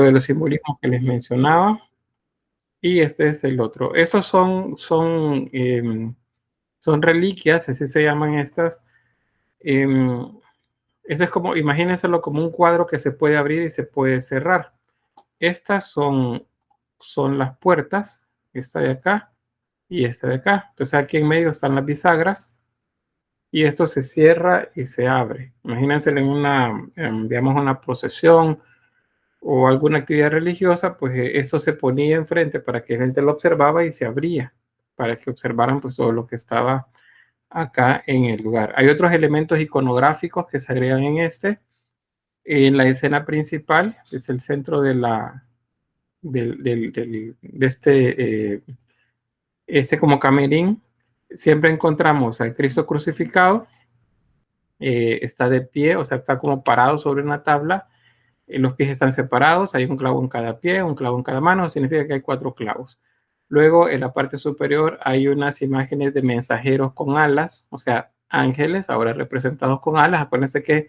de los simbolismos que les mencionaba. Y este es el otro. Esos son reliquias, así se llaman estas. Eso es como, imagínenselo como un cuadro que se puede abrir y se puede cerrar. Estas son las puertas, esta de acá y esta de acá. Entonces aquí en medio están las bisagras y esto se cierra y se abre. Imagínense en una, digamos, una procesión o alguna actividad religiosa, pues esto se ponía enfrente para que la gente lo observaba y se abría para que observaran pues todo lo que estaba acá en el lugar. Hay otros elementos iconográficos que se agregan en la escena principal, es el centro de este como camerín. Siempre encontramos al Cristo crucificado, está de pie, o sea, está como parado sobre una tabla. Los pies están separados, hay un clavo en cada pie, un clavo en cada mano, significa que hay 4 clavos. Luego, en la parte superior hay unas imágenes de mensajeros con alas, o sea, ángeles, ahora representados con alas. Acuérdense que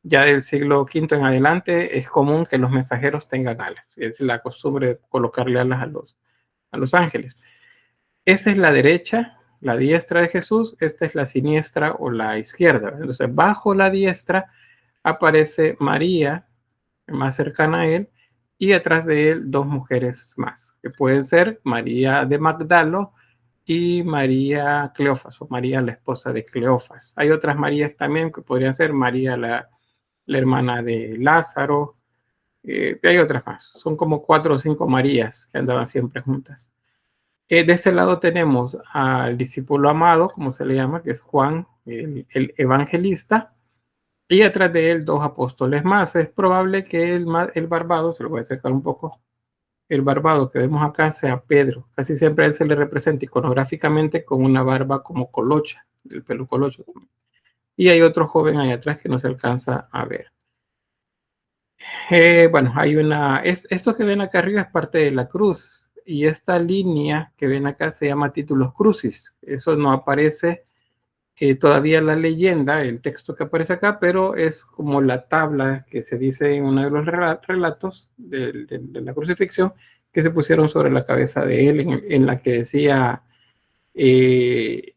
ya del siglo V en adelante es común que los mensajeros tengan alas. Es la costumbre de colocarle alas a los ángeles. Esa es la derecha, la diestra de Jesús. Esta es la siniestra o la izquierda. Entonces, bajo la diestra aparece María, más cercana a él, y atrás de él 2 mujeres más, que pueden ser María de Magdalo y María Cleofas, o María la esposa de Cleofas. Hay otras Marías también que podrían ser María la hermana de Lázaro, hay otras más. Son como 4 o 5 Marías que andaban siempre juntas. De este lado tenemos al discípulo amado, como se le llama, que es Juan, el evangelista, y atrás de él 2 apóstoles más. Es probable que el barbado, se lo voy a acercar un poco, el barbado que vemos acá sea Pedro. Casi siempre a él se le representa iconográficamente con una barba como colocha, el pelo colocho. Y hay otro joven ahí atrás que no se alcanza a ver. Bueno, hay esto que ven acá arriba es parte de la cruz, y esta línea que ven acá se llama títulos crucis. Eso no aparece todavía la leyenda, el texto que aparece acá, pero es como la tabla que se dice en uno de los relatos de la crucifixión, que se pusieron sobre la cabeza de él, en la que decía que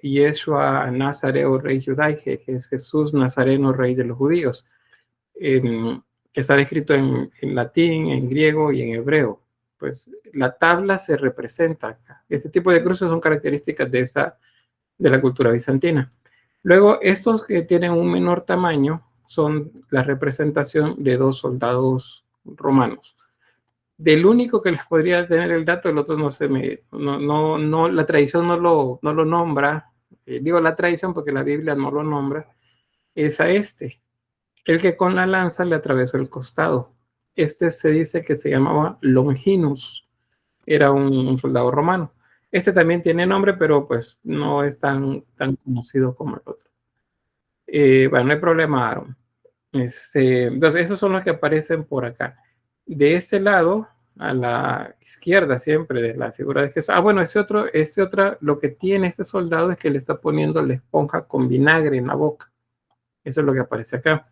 Yeshua Nazareo Rey Judaige, que es Jesús Nazareno Rey de los Judíos, que está escrito en latín, en griego y en hebreo. Pues la tabla se representa acá. Este tipo de cruces son características de la cultura bizantina. Luego, estos que tienen un menor tamaño son la representación de 2 soldados romanos. Del único que les podría tener el dato, el otro no, la tradición no lo nombra. Digo la tradición porque la Biblia no lo nombra. Es a este, el que con la lanza le atravesó el costado. Este se dice que se llamaba Longinus, era un soldado romano. Este también tiene nombre, pero pues no es tan conocido como el otro. Bueno, no hay problema, Aaron. Entonces, esos son los que aparecen por acá. De este lado, a la izquierda siempre de la figura de Jesús. Bueno, ese otro, lo que tiene este soldado es que le está poniendo la esponja con vinagre en la boca. Eso es lo que aparece acá.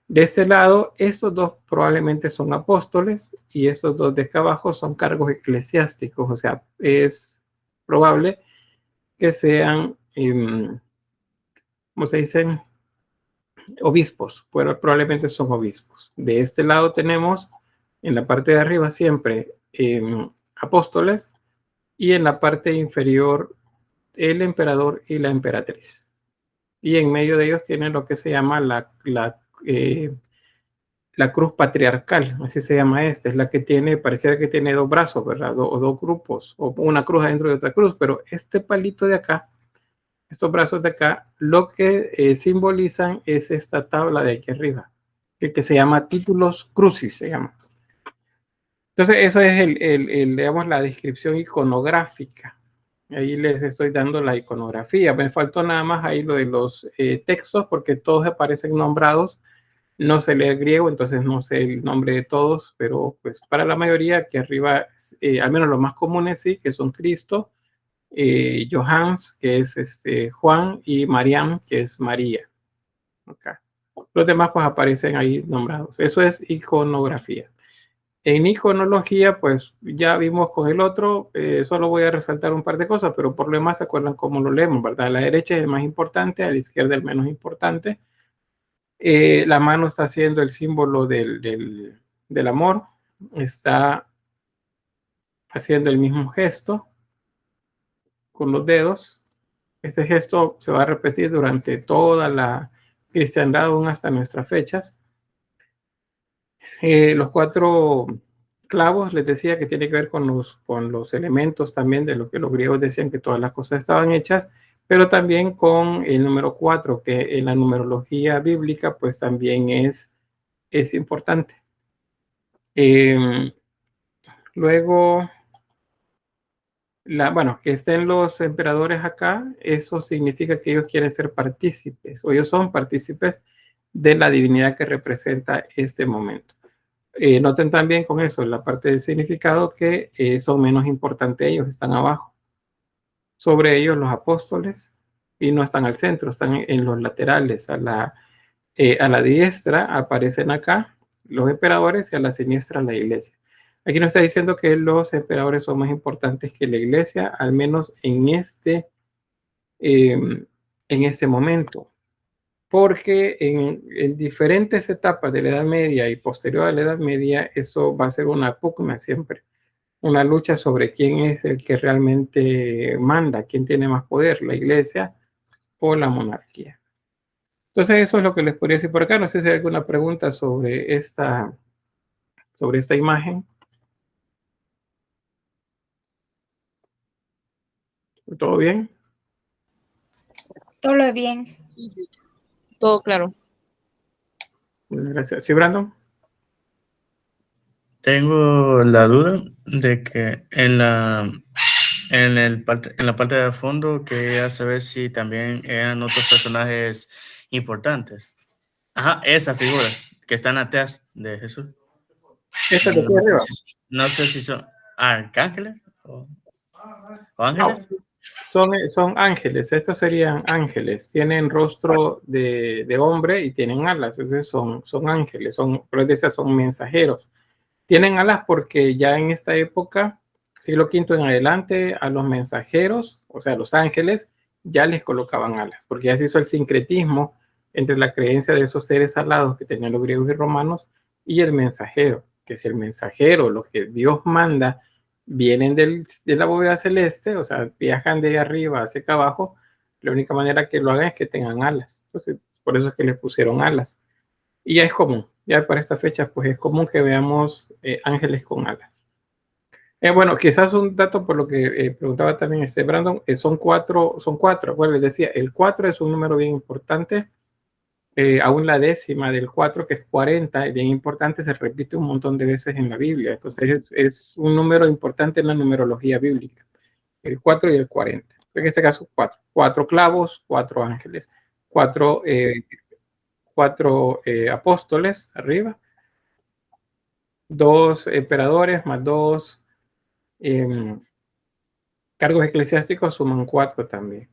De este lado, estos 2 probablemente son apóstoles y estos 2 de acá abajo son cargos eclesiásticos, o sea, es probable que sean, ¿cómo se dicen? Obispos, pero probablemente son obispos. De este lado tenemos en la parte de arriba siempre apóstoles, y en la parte inferior el emperador y la emperatriz. Y en medio de ellos tienen lo que se llama la cruz patriarcal, así se llama esta, es la que tiene, pareciera que tiene 2 brazos, ¿verdad? O 2 grupos, o una cruz adentro de otra cruz, pero este palito de acá, estos brazos de acá, lo que simbolizan es esta tabla de aquí arriba, que se llama títulos crucis, se llama. Entonces, eso es digamos, la descripción iconográfica. Ahí les estoy dando la iconografía. Me faltó nada más ahí lo de los textos, porque todos aparecen nombrados. No sé leer griego, entonces no sé el nombre de todos, pero pues para la mayoría aquí arriba, al menos los más comunes sí, que son Cristo, Johannes, que es Juan, y Mariam, que es María. Okay. Los demás pues aparecen ahí nombrados. Eso es iconografía. En iconología, pues ya vimos con el otro, solo voy a resaltar un par de cosas, pero por lo demás se acuerdan cómo lo leemos, ¿verdad? A la derecha es el más importante, a la izquierda el menos importante. La mano está haciendo el símbolo del amor, está haciendo el mismo gesto con los dedos. Este gesto se va a repetir durante toda la cristiandad, aún hasta nuestras fechas. Los 4 clavos, les decía que tiene que ver con los elementos también de lo que los griegos decían que todas las cosas estaban hechas, pero también con el número 4, que en la numerología bíblica pues también es importante. Luego, bueno, que estén los emperadores acá, eso significa que ellos quieren ser partícipes, o ellos son partícipes de la divinidad que representa este momento. Noten también con eso, en la parte del significado, que son menos importantes ellos, están abajo. Sobre ellos los apóstoles, y no están al centro, están en los laterales. A la diestra aparecen acá los emperadores y a la siniestra la iglesia. Aquí nos está diciendo que los emperadores son más importantes que la iglesia, al menos en este momento, porque en diferentes etapas de la Edad Media y posterior a la Edad Media, eso va a ser una pugna siempre, una lucha sobre quién es el que realmente manda, quién tiene más poder, la iglesia o la monarquía. Entonces eso es lo que les podría decir por acá. No sé si hay alguna pregunta sobre esta imagen. ¿Todo bien? Todo bien. Sí, todo claro. Gracias. ¿Sí, Brandon? Tengo la duda de que en la parte de fondo quería saber si también eran otros personajes importantes. Ajá, esas figuras que están atrás de Jesús. ¿Esta de aquí No sé arriba? no sé si son arcángeles o No, ángeles. son ángeles. Estos serían ángeles. Tienen rostro de hombre y tienen alas. Entonces son ángeles, pero son mensajeros. Tienen alas porque ya en esta época, siglo V en adelante, a los mensajeros, o sea, los ángeles, ya les colocaban alas, porque ya se hizo el sincretismo entre la creencia de esos seres alados que tenían los griegos y romanos y el mensajero, que si el mensajero, lo que Dios manda, vienen de la bóveda celeste, o sea, viajan de arriba hacia acá abajo, la única manera que lo hagan es que tengan alas. Entonces, por eso es que les pusieron alas. Y ya es común, ya para esta fecha, pues es común que veamos ángeles con alas. Bueno, quizás un dato por lo que preguntaba también Brandon, son cuatro, bueno, les decía, el 4 es un número bien importante, aún la décima del 4, que es 40, bien importante, se repite un montón de veces en la Biblia, entonces es un número importante en la numerología bíblica, el 4 y el 40, en este caso 4 clavos, 4 ángeles, 4 apóstoles arriba, 2 emperadores más 2 cargos eclesiásticos suman 4 también.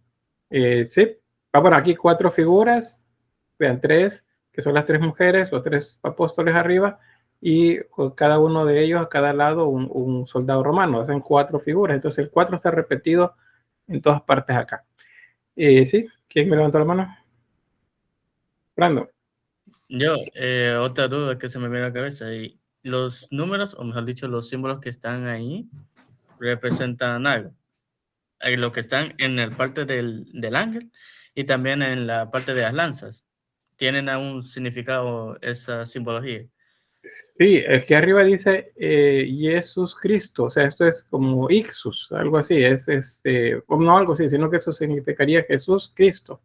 Sí, bueno, aquí 4 figuras, vean 3, que son las 3 mujeres, los 3 apóstoles arriba, y con cada uno de ellos a cada lado un soldado romano, hacen 4 figuras, entonces el 4 está repetido en todas partes acá. Sí, ¿quién me levantó la mano? Brando. Yo, otra duda que se me viene a la cabeza, y los números, o mejor dicho, los símbolos que están ahí, representan algo. Lo que están en el parte del ángel y también en la parte de las lanzas. ¿Tienen algún significado esa simbología? Sí, el que arriba dice Jesús Cristo, o sea, esto es como Ixus, algo así, no algo así, sino que eso significaría Jesús Cristo.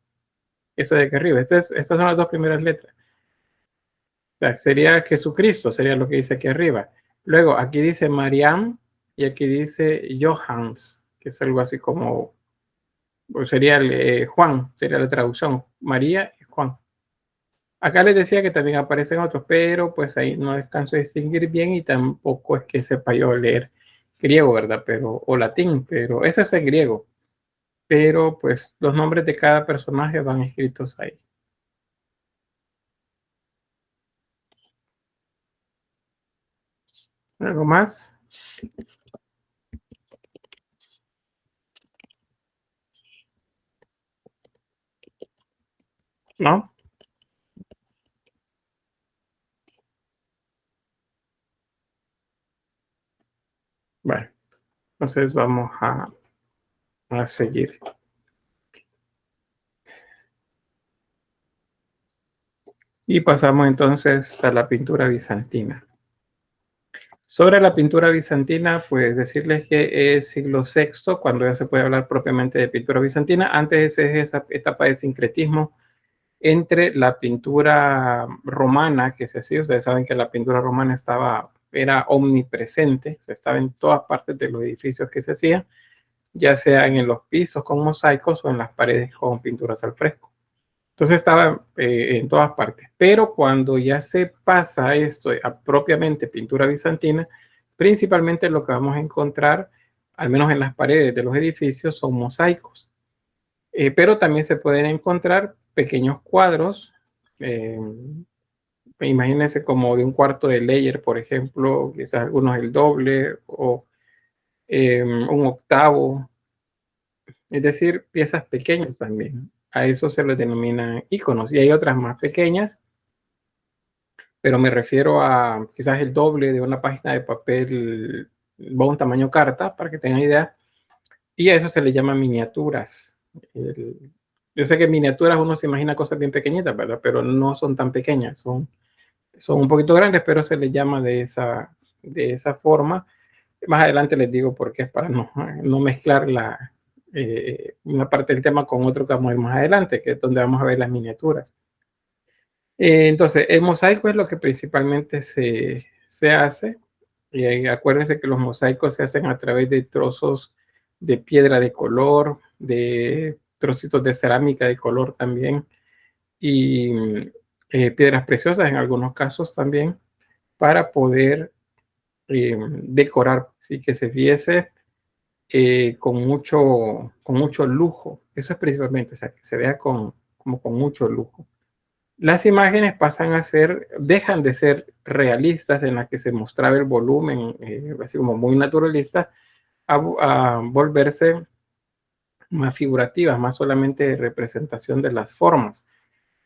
Eso de aquí arriba, estas son las 2 primeras letras. O sea, sería Jesucristo, sería lo que dice aquí arriba. Luego, aquí dice Mariam y aquí dice Johannes, que es algo así como, pues sería Juan, sería la traducción, María y Juan. Acá les decía que también aparecen otros, pero pues ahí no descanso de distinguir bien y tampoco es que sepa yo leer griego, ¿verdad? O latín, pero ese es en griego. Pero pues los nombres de cada personaje van escritos ahí. ¿Algo más? ¿No? Bueno, entonces vamos a seguir. Y pasamos entonces a la pintura bizantina. Sobre la pintura bizantina, pues decirles que es siglo VI, cuando ya se puede hablar propiamente de pintura bizantina. Antes es esa etapa de sincretismo entre la pintura romana que se hacía. Ustedes saben que la pintura romana era omnipresente, o sea, estaba en todas partes de los edificios que se hacían, ya sea en los pisos con mosaicos o en las paredes con pinturas al fresco. Entonces estaba en todas partes. Pero cuando ya se pasa esto a propiamente pintura bizantina, principalmente lo que vamos a encontrar, al menos en las paredes de los edificios, son mosaicos. Pero también se pueden encontrar pequeños cuadros, imagínense como de un cuarto de Leyer, por ejemplo, quizás algunos el doble o un octavo, es decir, piezas pequeñas también. A eso se les denomina iconos. Y hay otras más pequeñas, pero me refiero a quizás el doble de una página de papel, va un tamaño carta, para que tengan idea, y a eso se le llama miniaturas. Yo sé que miniaturas uno se imagina cosas bien pequeñitas, ¿verdad? Pero no son tan pequeñas, son un poquito grandes, pero se les llama de esa forma. Más adelante les digo por qué, es para no mezclar una parte del tema con otro que vamos a ver más adelante, que es donde vamos a ver las miniaturas. Entonces, el mosaico es lo que principalmente se hace. Y acuérdense que los mosaicos se hacen a través de trozos de piedra de color, de trocitos de cerámica de color también, y piedras preciosas en algunos casos también, para poder decorar, ¿sí? Que se viese con mucho lujo. Eso es principalmente, o sea, que se vea como con mucho lujo. Las imágenes dejan de ser realistas, en las que se mostraba el volumen, así como muy naturalista, a volverse más figurativas, más solamente representación de las formas.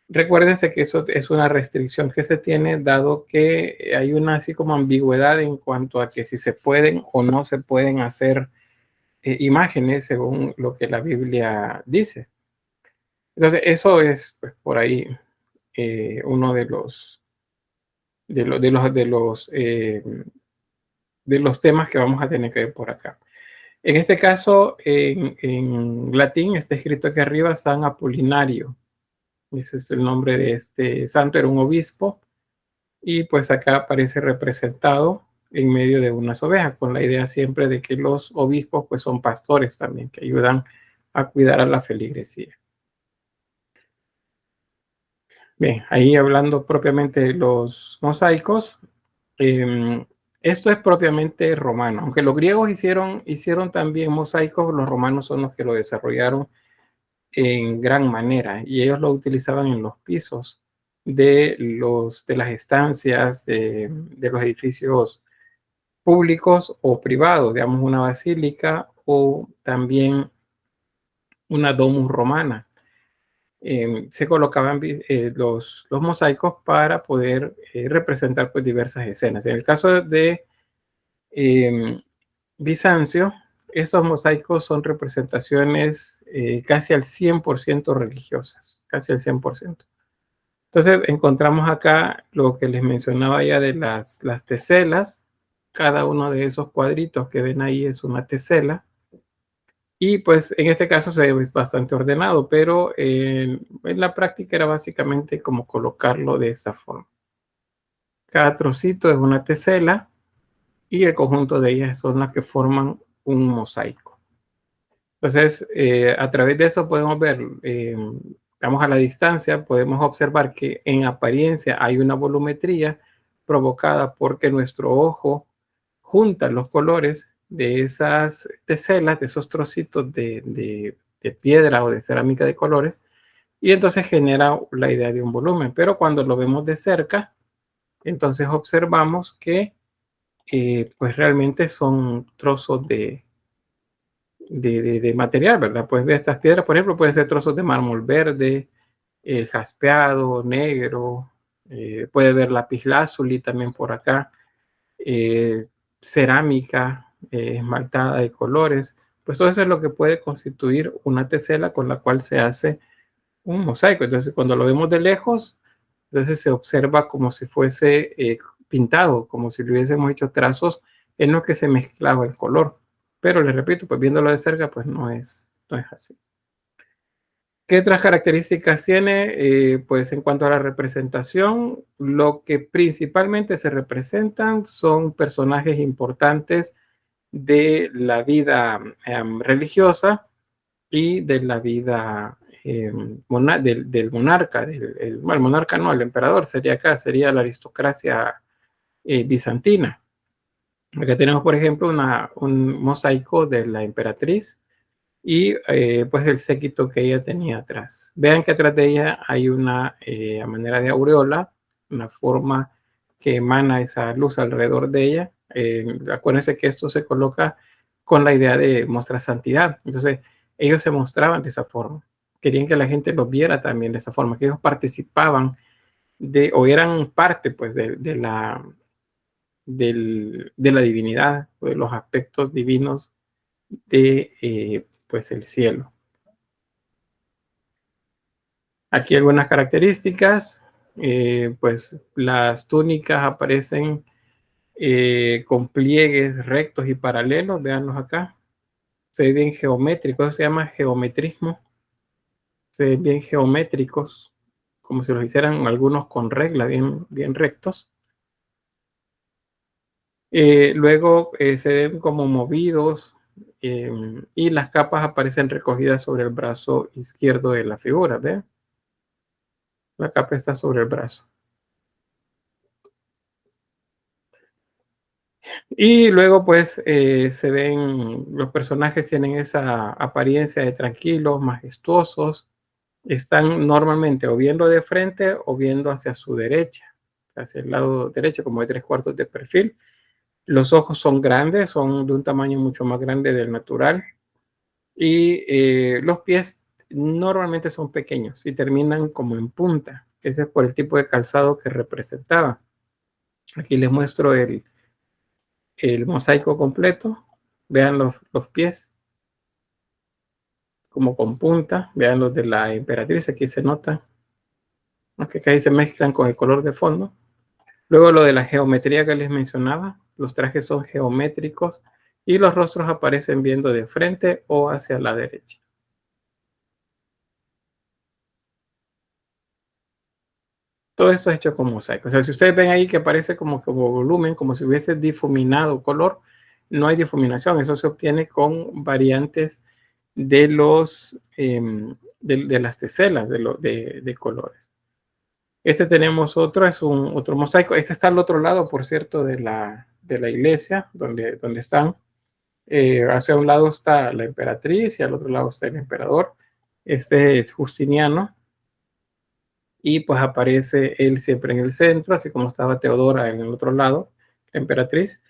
Recuérdense que eso es una restricción que se tiene, dado que hay una así como ambigüedad en cuanto a que si se pueden o no se pueden hacer imágenes según lo que la Biblia dice. Entonces, eso es pues, por ahí uno de los temas que vamos a tener que ver por acá. En este caso, en latín está escrito aquí arriba San Apolinario. Ese es el nombre de este santo, era un obispo, y pues acá aparece representado en medio de unas ovejas, con la idea siempre de que los obispos pues son pastores también, que ayudan a cuidar a la feligresía. Bien, ahí hablando propiamente de los mosaicos, esto es propiamente romano, aunque los griegos hicieron también mosaicos, los romanos son los que lo desarrollaron en gran manera, y ellos lo utilizaban en los pisos de las estancias, de los edificios públicos o privados, digamos una basílica o también una domus romana. Se colocaban los mosaicos para poder representar pues diversas escenas. En el caso de Bizancio, estos mosaicos son representaciones casi al 100% religiosas, casi al 100%. Entonces encontramos acá lo que les mencionaba ya de las teselas. Cada uno de esos cuadritos que ven ahí es una tesela. Y pues en este caso se ve bastante ordenado, pero en la práctica era básicamente como colocarlo de esta forma. Cada trocito es una tesela y el conjunto de ellas son las que forman un mosaico. Entonces, a través de eso podemos ver, digamos a la distancia, podemos observar que en apariencia hay una volumetría provocada porque nuestro ojo junta los colores de esas teselas, de esos trocitos de piedra o de cerámica de colores, y entonces genera la idea de un volumen. Pero cuando lo vemos de cerca, entonces observamos que pues realmente son trozos de material, ¿verdad? Pues de estas piedras, por ejemplo, pueden ser trozos de mármol verde, jaspeado, negro, puede ver lapislázuli también por acá, cerámica esmaltada de colores, pues todo eso es lo que puede constituir una tesela con la cual se hace un mosaico. Entonces, cuando lo vemos de lejos, entonces se observa como si fuese pintado, como si le hubiésemos hecho trazos en los que se mezclaba el color. Pero les repito, pues viéndolo de cerca, pues no es así. ¿Qué otras características tiene? Pues en cuanto a la representación, lo que principalmente se representan son personajes importantes de la vida religiosa y de la vida del monarca. El monarca no, el emperador sería acá, sería la aristocracia bizantina. Acá tenemos, por ejemplo, un mosaico de la emperatriz y pues el séquito que ella tenía atrás. Vean que atrás de ella hay una manera de aureola, una forma que emana esa luz alrededor de ella. Acuérdense que esto se coloca con la idea de mostrar santidad. Entonces, ellos se mostraban de esa forma. Querían que la gente los viera también de esa forma, que ellos participaban o eran parte pues de la divinidad, de los aspectos divinos de pues el cielo. Aquí algunas características, pues las túnicas aparecen con pliegues rectos y paralelos, veanlos acá, se ven bien geométricos, eso se llama geometrismo, se ven bien geométricos, como si los hicieran algunos con regla, bien rectos. Luego se ven como movidos y las capas aparecen recogidas sobre el brazo izquierdo de la figura, ¿ven? La capa está sobre el brazo. Y luego pues se ven, los personajes tienen esa apariencia de tranquilos, majestuosos, están normalmente o viendo de frente o viendo hacia su derecha, hacia el lado derecho, como de 3/4 de perfil. Los ojos son grandes, son de un tamaño mucho más grande del natural y los pies normalmente son pequeños y terminan como en punta. Ese es por el tipo de calzado que representaba. Aquí les muestro el mosaico completo. Vean los pies como con punta. Vean los de la emperatriz, aquí se nota, aunque acá se mezclan con el color de fondo. Luego lo de la geometría que les mencionaba, los trajes son geométricos y los rostros aparecen viendo de frente o hacia la derecha. Todo esto es hecho con mosaico. O sea, si ustedes ven ahí que aparece como volumen, como si hubiese difuminado color, no hay difuminación. Eso se obtiene con variantes de de las teselas de colores. Este tenemos otro, es otro mosaico. Este está al otro lado, por cierto, de la iglesia, donde están. Hacia un lado está la emperatriz y al otro lado está el emperador. Este es Justiniano. Y pues aparece él siempre en el centro, así como estaba Teodora en el otro lado, la emperatriz.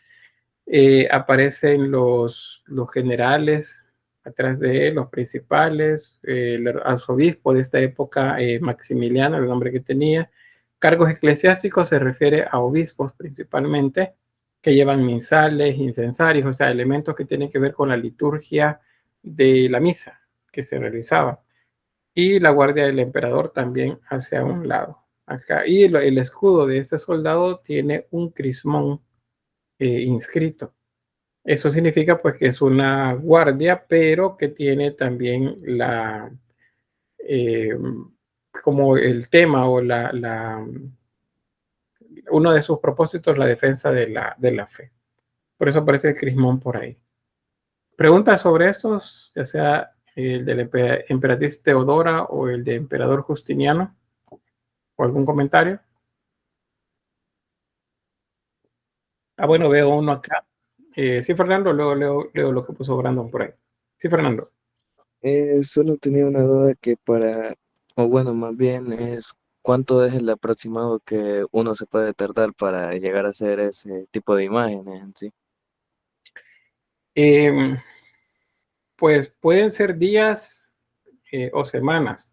Aparecen los generales atrás de él, los principales, el arzobispo de esta época, Maximiliano, el nombre que tenía. Cargos eclesiásticos se refiere a obispos principalmente, que llevan misales, incensarios, o sea, elementos que tienen que ver con la liturgia de la misa que se realizaba. Y la guardia del emperador también hacia un lado. Acá. Y el escudo de este soldado tiene un crismón inscrito. Eso significa pues que es una guardia, pero que tiene también como el tema o uno de sus propósitos, la defensa de la fe. Por eso aparece el crismón por ahí. Preguntas sobre estos, ya sea el de la emperatriz Teodora o el de emperador Justiniano, o algún comentario. Bueno, veo uno acá. Sí, Fernando, luego leo lo que puso Brandon por ahí. Sí, Fernando. Solo tenía una duda que o bueno, más bien es ¿cuánto es el aproximado que uno se puede tardar para llegar a hacer ese tipo de imágenes en sí? Em, pues pueden ser días o semanas.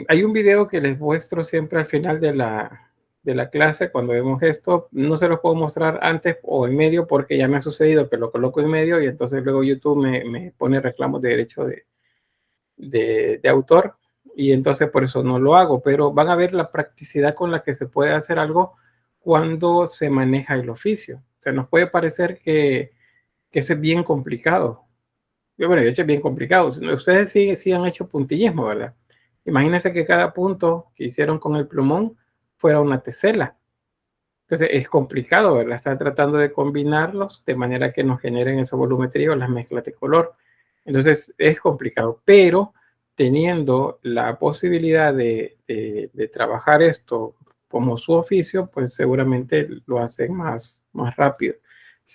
Hay un video que les muestro siempre al final de la clase cuando vemos esto. No se los puedo mostrar antes o en medio porque ya me ha sucedido que lo coloco en medio y entonces luego YouTube me pone reclamos de derecho de autor y entonces por eso no lo hago, pero van a ver la practicidad con la que se puede hacer algo cuando se maneja el oficio. O sea, nos puede parecer que es bien complicado. Bueno, de hecho es bien complicado. Ustedes sí han hecho puntillismo, ¿verdad? Imagínense que cada punto que hicieron con el plumón fuera una tesela. Entonces es complicado, ¿verdad? Están tratando de combinarlos de manera que nos generen esa volumetría o las mezclas de color. Entonces es complicado, pero teniendo la posibilidad de trabajar esto como su oficio, pues seguramente lo hacen más rápido.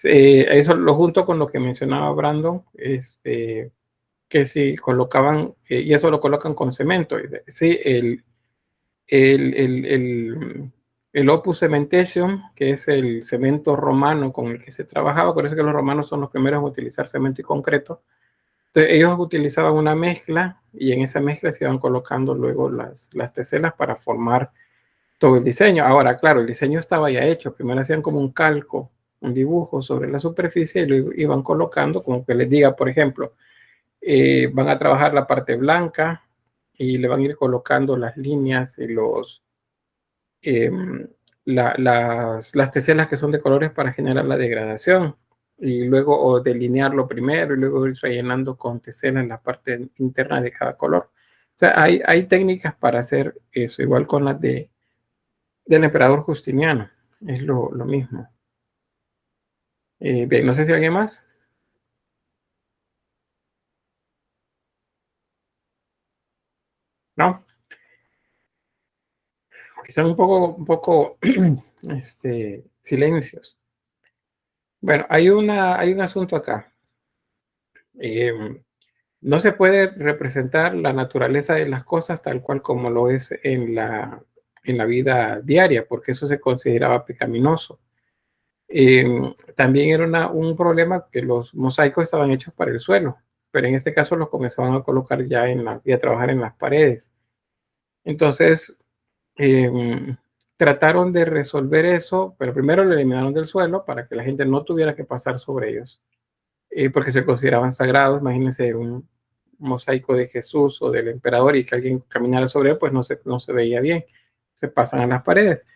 Eso lo junto con lo que mencionaba Brandon, que si colocaban, y eso lo colocan con cemento, sí, el, el, el, el Opus Cementatium, que es el cemento romano con el que se trabajaba, por eso que los romanos son los primeros en utilizar cemento y concreto. Entonces, ellos utilizaban una mezcla y en esa mezcla se iban colocando luego las teselas para formar todo el diseño. Ahora, claro, el diseño estaba ya hecho. Primero hacían como un calco, un dibujo sobre la superficie y lo iban colocando, como que les diga, por ejemplo, van a trabajar la parte blanca y le van a ir colocando las líneas y eh, las teselas que son de colores para generar la degradación y luego o delinearlo primero y luego ir rellenando con tesela en la parte interna de cada color. O sea, hay técnicas para hacer eso, igual con las del emperador Justiniano, es lo mismo. Bien, no sé si alguien más. No, quizás un poco silencios. Bueno, hay un asunto acá. Eh, no se puede representar la naturaleza de las cosas tal cual como lo es en la vida diaria, porque eso se consideraba pecaminoso. También era un problema que los mosaicos estaban hechos para el suelo, pero en este caso los comenzaban a colocar ya y a trabajar en las paredes. Entonces, eh, trataron de resolver eso, pero primero lo eliminaron del suelo para que la gente no tuviera que pasar sobre ellos, porque se consideraban sagrados. Imagínense un mosaico de Jesús o del emperador y que alguien caminara sobre él, pues no se veía bien, se pasan a las paredes.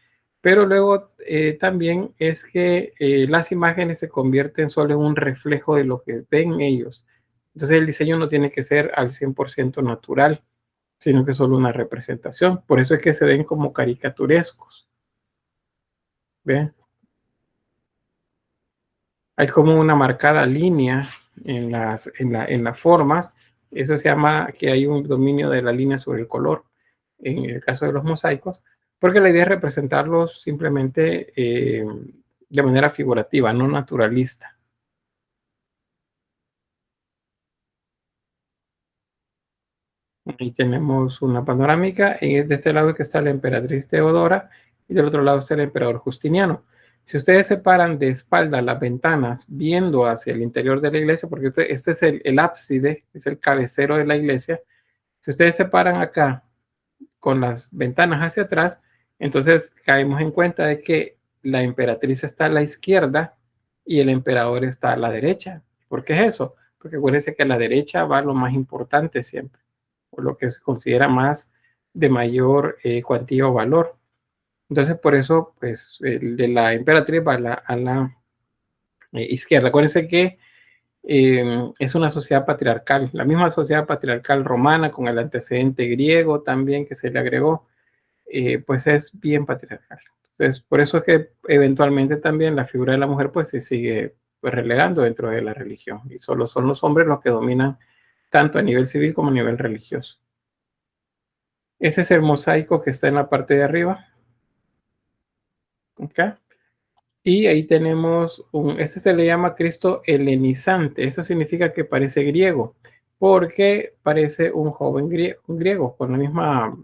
Pero luego también es que las imágenes se convierten solo en un reflejo de lo que ven ellos. Entonces el diseño no tiene que ser al 100% natural, sino que es solo una representación. Por eso es que se ven como caricaturescos. ¿Ven? Hay como una marcada línea en las formas. Eso se llama que hay un dominio de la línea sobre el color, en el caso de los mosaicos, porque la idea es representarlos simplemente de manera figurativa, no naturalista. Ahí tenemos una panorámica. De este lado que está la emperatriz Teodora y del otro lado está el emperador Justiniano. Si ustedes separan de espalda las ventanas viendo hacia el interior de la iglesia, porque este es el ábside, es el cabecero de la iglesia, si ustedes separan acá con las ventanas hacia atrás, entonces caemos en cuenta de que la emperatriz está a la izquierda y el emperador está a la derecha. ¿Por qué es eso? Porque acuérdense que a la derecha va lo más importante siempre, o lo que se considera más de mayor cuantía o valor. Entonces, por eso, pues, el de la emperatriz va a la izquierda. Acuérdense que es una sociedad patriarcal, la misma sociedad patriarcal romana con el antecedente griego también que se le agregó, pues es bien patriarcal. Entonces, por eso es que eventualmente también la figura de la mujer pues se sigue pues, relegando dentro de la religión y solo son los hombres los que dominan tanto a nivel civil como a nivel religioso. Ese es el mosaico que está en la parte de arriba. ¿Okay? Y ahí tenemos este se le llama Cristo helenizante. Eso significa que parece griego, porque parece un joven griego con la misma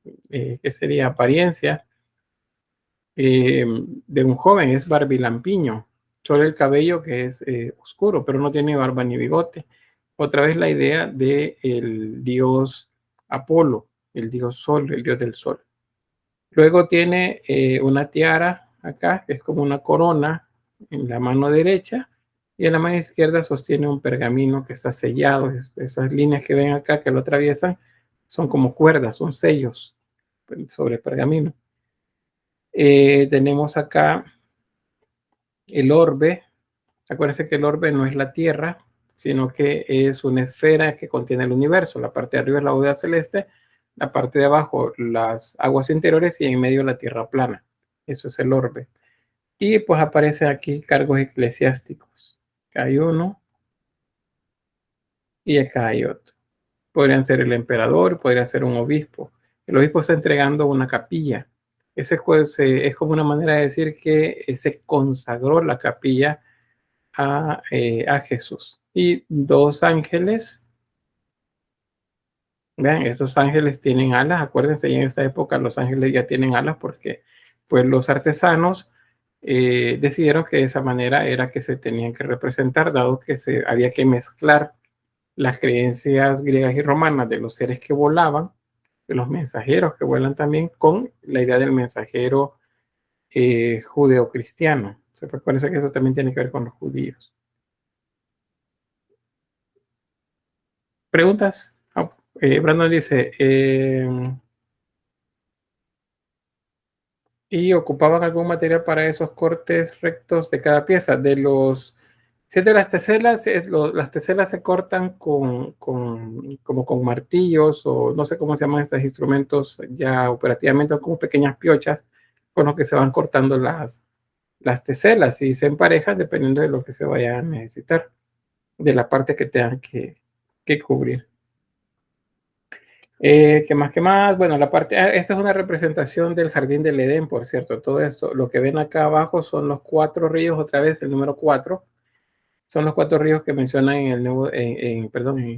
¿qué sería? Apariencia de un joven, es barbilampiño, solo el cabello que es oscuro, pero no tiene barba ni bigote. Otra vez la idea del dios Apolo, el dios Sol, el dios del Sol. Luego tiene una tiara acá, que es como una corona en la mano derecha, y en la mano izquierda sostiene un pergamino que está sellado. Esas líneas que ven acá que lo atraviesan son como cuerdas, son sellos sobre pergamino. Tenemos acá el orbe. Acuérdense que el orbe no es la Tierra, sino que es una esfera que contiene el universo. La parte de arriba es la bóveda celeste, la parte de abajo las aguas interiores y en medio la tierra plana. Eso es el orbe. Y pues aparecen aquí cargos eclesiásticos. Acá hay uno y acá hay otro. Podrían ser el emperador, podría ser un obispo. El obispo está entregando una capilla. Ese es como una manera de decir que se consagró la capilla a Jesús. Y dos ángeles. Vean, esos ángeles tienen alas. Acuérdense, ya en esta época los ángeles ya tienen alas porque pues los artesanos decidieron que de esa manera era que se tenían que representar, dado que había que mezclar las creencias griegas y romanas de los seres que volaban, de los mensajeros que vuelan también, con la idea del mensajero judeocristiano. Se recuerda que eso también tiene que ver con los judíos. ¿Preguntas? Brandon dice, ¿y ocupaban algún material para esos cortes rectos de cada pieza? Si es de las teselas, las teselas se cortan como con martillos o no sé cómo se llaman estos instrumentos ya operativamente, como pequeñas piochas con los que se van cortando las teselas y se emparejan dependiendo de lo que se vaya a necesitar, de la parte que tengan que cubrir. ¿Qué más? ¿Qué más? Bueno, esta es una representación del jardín del Edén, por cierto. Todo esto, lo que ven acá abajo son los 4 ríos, otra vez el número 4. Son los 4 ríos que mencionan en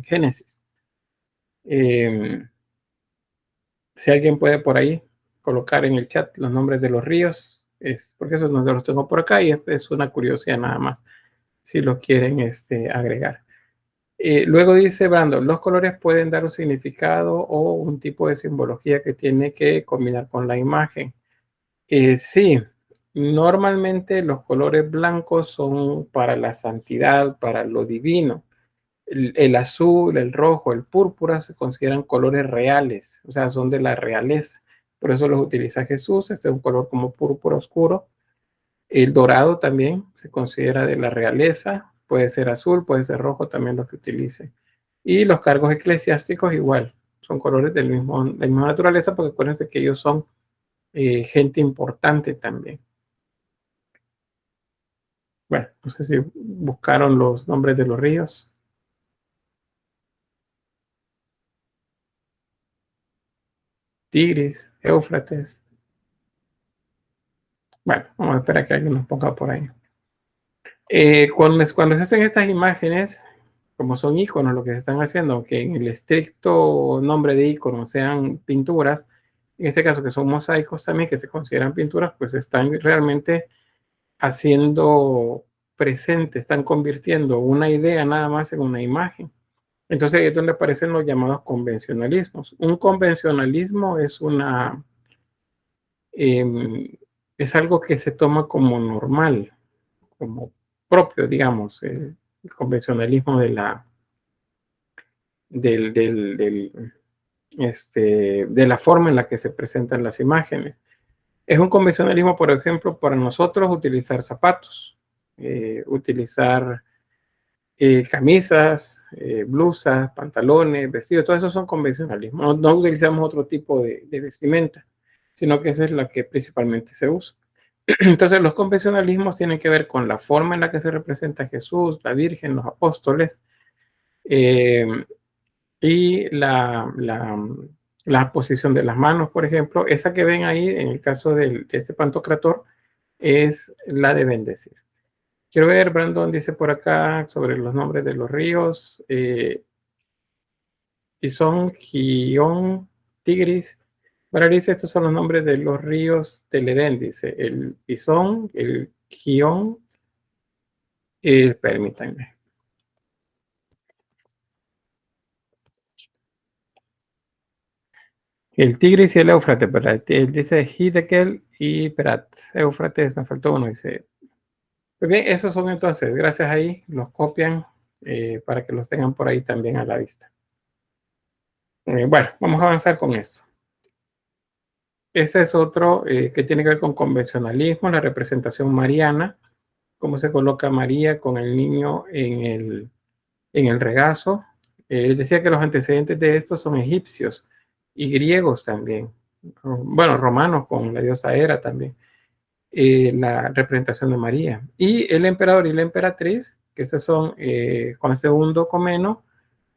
Génesis. Si alguien puede por ahí colocar en el chat los nombres de los ríos, porque esos no los tengo por acá y es una curiosidad nada más, si los quieren agregar. Luego dice Brandon, los colores pueden dar un significado o un tipo de simbología que tiene que combinar con la imagen. Sí, normalmente los colores blancos son para la santidad, para lo divino. El azul, el rojo, el púrpura se consideran colores reales, o sea, son de la realeza. Por eso los utiliza Jesús. Este es un color como púrpura oscuro. El dorado también se considera de la realeza. Puede ser azul, puede ser rojo, también lo que utilice. Y los cargos eclesiásticos igual, son colores de la misma naturaleza, porque acuérdense que ellos son gente importante también. Bueno, no sé si buscaron los nombres de los ríos. Tigris, Éufrates. Bueno, vamos a esperar a que alguien nos ponga por ahí. Cuando se hacen estas imágenes, como son iconos lo que se están haciendo, aunque en el estricto nombre de icono sean pinturas, en este caso que son mosaicos también, que se consideran pinturas, pues están realmente haciendo presente, están convirtiendo una idea nada más en una imagen. Entonces ahí es donde aparecen los llamados convencionalismos. Un convencionalismo es algo que se toma como normal, como propio, digamos, el convencionalismo de la forma en la que se presentan las imágenes. Es un convencionalismo, por ejemplo, para nosotros utilizar zapatos, utilizar camisas, blusas, pantalones, vestidos, todo eso son convencionalismos. No utilizamos otro tipo de vestimenta, sino que esa es la que principalmente se usa. Entonces los convencionalismos tienen que ver con la forma en la que se representa Jesús, la Virgen, los apóstoles, y la posición de las manos, por ejemplo. Esa que ven ahí, en el caso de este pantocrator, es la de bendecir. Quiero ver, Brandon dice por acá sobre los nombres de los ríos, y son Gihón, Tigris, Ahora dice, estos son los nombres de los ríos del Edén, dice, el Pisón, el Gión, permítanme. El Tigris y el Éufrates, ¿verdad? Él dice Hiddekel y Perat. Éufrates, me faltó uno, dice. Pues bien, esos son entonces, gracias ahí, los copian para que los tengan por ahí también a la vista. Bueno, vamos a avanzar con esto. Este es otro que tiene que ver con convencionalismo, la representación mariana, cómo se coloca María con el niño en el regazo. Decía que los antecedentes de estos son egipcios y griegos también. Bueno, romanos con la diosa Hera también. La representación de María. Y el emperador y la emperatriz, que estos son Juan II Comeno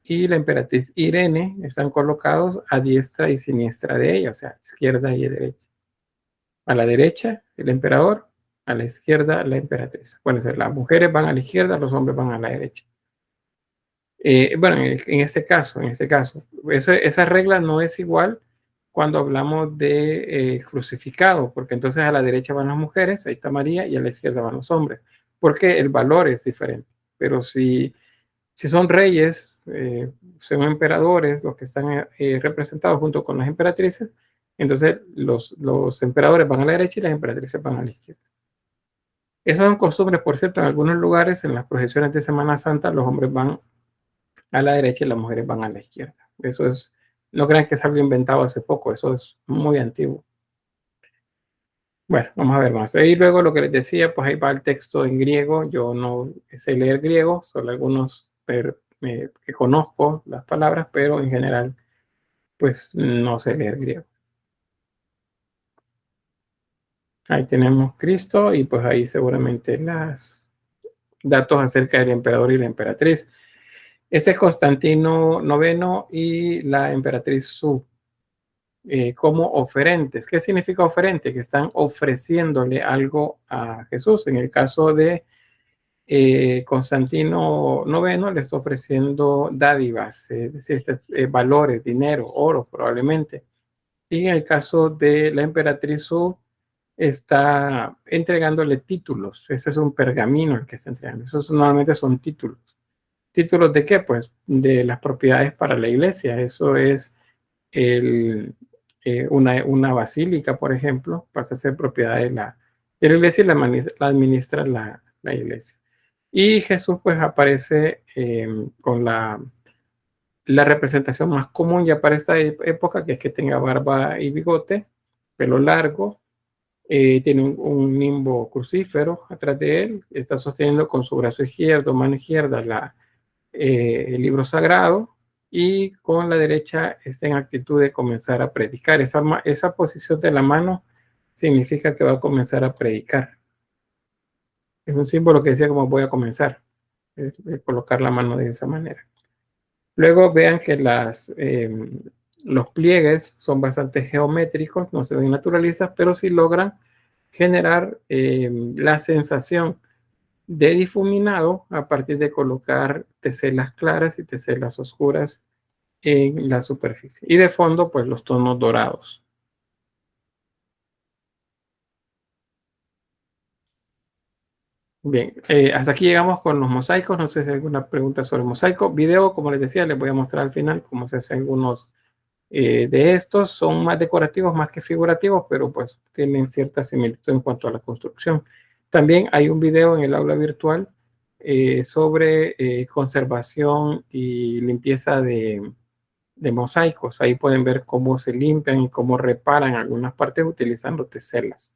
y la emperatriz Irene, están colocados a diestra y siniestra de ella, o sea, izquierda y derecha. A la derecha, el emperador, a la izquierda, la emperatriz. Bueno, las mujeres van a la izquierda, los hombres van a la derecha. Bueno, en este caso, esa regla no es igual cuando hablamos de crucificado, porque entonces a la derecha van las mujeres, ahí está María, y a la izquierda van los hombres, porque el valor es diferente. Pero si son reyes, son emperadores, los que están representados junto con las emperatrices, entonces los emperadores van a la derecha y las emperatrices van a la izquierda. Esas son costumbres, por cierto, en algunos lugares, en las procesiones de Semana Santa, los hombres van a la derecha y las mujeres van a la izquierda. Eso es, no crean que es algo inventado hace poco, eso es muy antiguo. Bueno, vamos a ver más. Y luego lo que les decía, pues ahí va el texto en griego. Yo no sé leer griego, solo algunos que conozco las palabras, pero en general, pues no sé leer griego. Ahí tenemos Cristo y pues ahí seguramente los datos acerca del emperador y la emperatriz. Este es Constantino IX y la emperatriz Su. Como oferentes. ¿Qué significa oferente? Que están ofreciéndole algo a Jesús. En el caso de Constantino IX le está ofreciendo dádivas, es decir, valores, dinero, oro probablemente. Y en el caso de la emperatriz Su, está entregándole títulos. Ese es un pergamino el que está entregando. Esos normalmente son títulos. ¿Títulos de qué? Pues de las propiedades para la iglesia. Eso es una basílica, por ejemplo, pasa a ser propiedad de la iglesia y la administra la iglesia. Y Jesús pues aparece con la representación más común ya para esta época, que es que tenga barba y bigote, pelo largo, tiene un nimbo crucífero atrás de él, está sosteniendo con su brazo izquierdo, mano izquierda, el libro sagrado, y con la derecha está en actitud de comenzar a predicar. Esa posición de la mano significa que va a comenzar a predicar. Es un símbolo que decía como voy a comenzar, colocar la mano de esa manera. Luego vean que los pliegues son bastante geométricos, no se ven naturalistas, pero sí logran generar la sensación de difuminado a partir de colocar teselas claras y teselas oscuras en la superficie. Y de fondo, pues los tonos dorados. Bien, hasta aquí llegamos con los mosaicos. No sé si hay alguna pregunta sobre el mosaico. Video, como les decía, les voy a mostrar al final cómo se hacen algunos de estos. Son más decorativos, más que figurativos, pero pues tienen cierta similitud en cuanto a la construcción. También hay un video en el aula virtual sobre conservación y limpieza de mosaicos. Ahí pueden ver cómo se limpian y cómo reparan algunas partes utilizando teselas.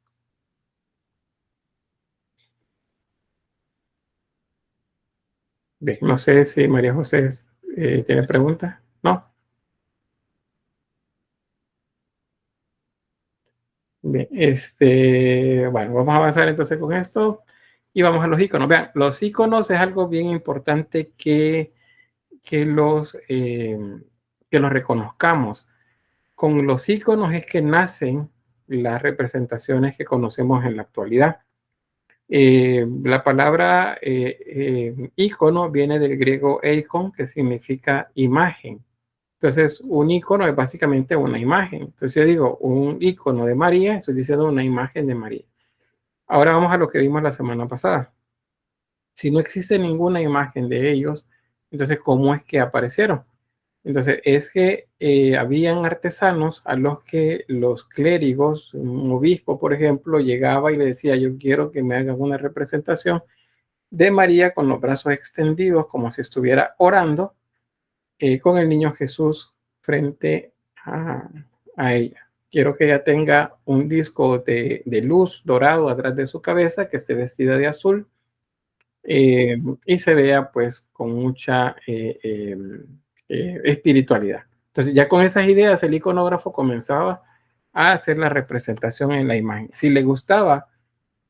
Bien, no sé si María José tiene preguntas. ¿No? Bien, bueno, vamos a avanzar entonces con esto y vamos a los iconos. Vean, los iconos es algo bien importante que los reconozcamos. Con los iconos es que nacen las representaciones que conocemos en la actualidad. La palabra icono viene del griego eikon, que significa imagen. Entonces, un icono es básicamente una imagen. Entonces, yo digo un icono de María, estoy diciendo una imagen de María. Ahora vamos a lo que vimos la semana pasada. Si no existe ninguna imagen de ellos, entonces, ¿cómo es que aparecieron? Entonces, es que habían artesanos a los que los clérigos, un obispo, por ejemplo, llegaba y le decía, yo quiero que me hagan una representación de María con los brazos extendidos, como si estuviera orando, con el niño Jesús frente a ella. Quiero que ella tenga un disco de luz dorado atrás de su cabeza, que esté vestida de azul, y se vea pues con mucha espiritualidad. Entonces ya con esas ideas el iconógrafo comenzaba a hacer la representación en la imagen. Si le gustaba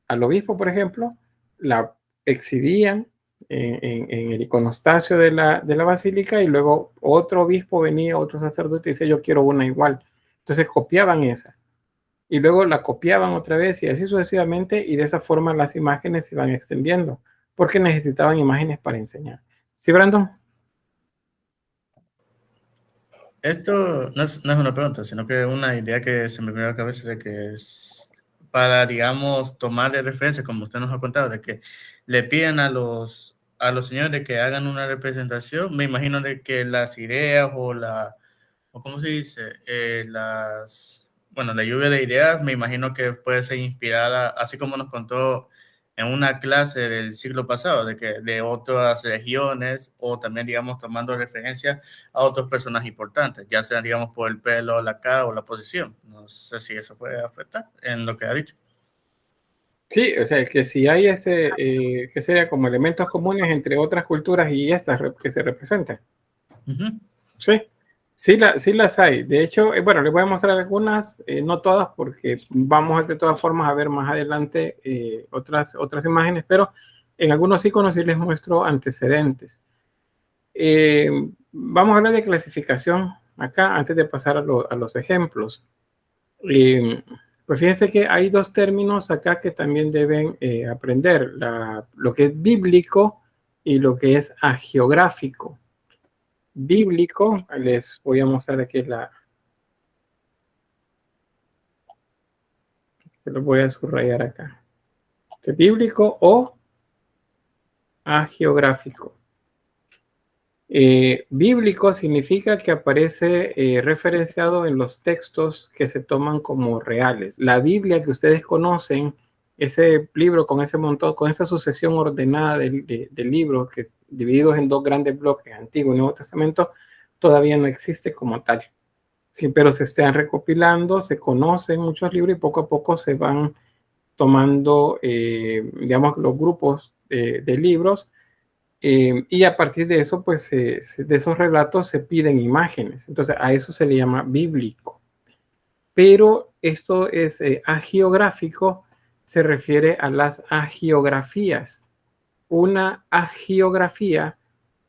al obispo, por ejemplo, la exhibían en el iconostasio de la basílica, y luego otro obispo venía, otro sacerdote, y decía, yo quiero una igual. Entonces copiaban esa, y luego la copiaban otra vez, y así sucesivamente, y de esa forma las imágenes se iban extendiendo, porque necesitaban imágenes para enseñar. ¿Sí, Brandon? Esto no es una pregunta, sino que es una idea que se me vino a la cabeza de que es para, digamos, tomar de referencia, como usted nos ha contado, de que le piden a los señores de que hagan una representación. Me imagino de que las ideas o ¿cómo se dice? La lluvia de ideas, me imagino que puede ser inspirada, así como nos contó en una clase del siglo pasado, de otras regiones, o también, digamos, tomando referencia a otros personajes importantes, ya sea, digamos, por el pelo, la cara o la posición. No sé si eso puede afectar en lo que ha dicho. Sí, o sea, que si hay ese, que sería como elementos comunes entre otras culturas y estas que se representan. Uh-huh. Sí, sí las hay. De hecho, bueno, les voy a mostrar algunas, no todas, porque vamos de todas formas a ver más adelante otras imágenes, pero en algunos iconos sí les muestro antecedentes. Vamos a hablar de clasificación acá antes de pasar a los ejemplos. Pues fíjense que hay dos términos acá que también deben aprender, lo que es bíblico y lo que es hagiográfico. Bíblico, les voy a mostrar aquí se lo voy a subrayar acá. Bíblico o hagiográfico. Bíblico significa que aparece referenciado en los textos que se toman como reales. La Biblia que ustedes conocen, ese libro con ese montón, con esa sucesión ordenada de libros que divididos en dos grandes bloques, Antiguo y Nuevo Testamento, todavía no existe como tal. Sí, pero se están recopilando, se conocen muchos libros y poco a poco se van tomando, digamos, los grupos de libros. Y a partir de eso, pues, de esos relatos se piden imágenes. Entonces, a eso se le llama bíblico. Pero esto es hagiográfico, se refiere a las hagiografías. Una hagiografía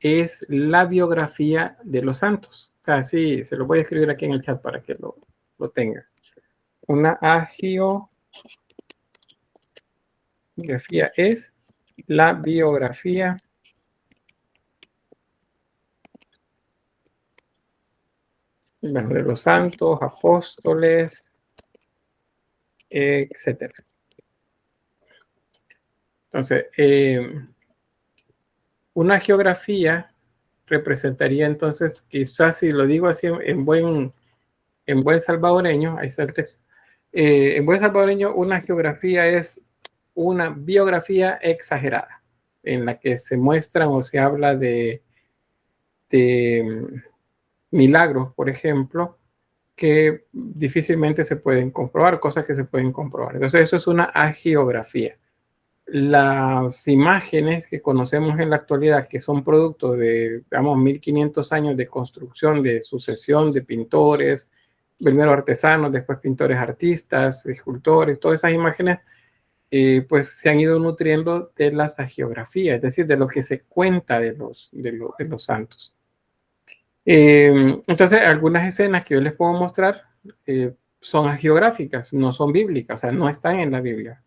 es la biografía de los santos. O sea, sí, se lo voy a escribir aquí en el chat para que lo tenga. Una hagiografía es la biografía de los santos, apóstoles, etcétera. Entonces, una geografía representaría entonces, quizás si lo digo así en buen salvadoreño, ahí está el texto. En buen salvadoreño, una geografía es una biografía exagerada, en la que se muestran o se habla de milagros, por ejemplo, que difícilmente se pueden comprobar, cosas que se pueden comprobar. Entonces, eso es una hagiografía. Las imágenes que conocemos en la actualidad, que son producto de, digamos, 1500 años de construcción, de sucesión de pintores, primero artesanos, después pintores artistas, escultores, todas esas imágenes, pues se han ido nutriendo de las hagiografías, es decir, de lo que se cuenta de los santos. Entonces, algunas escenas que yo les puedo mostrar son hagiográficas, no son bíblicas, o sea, no están en la Biblia.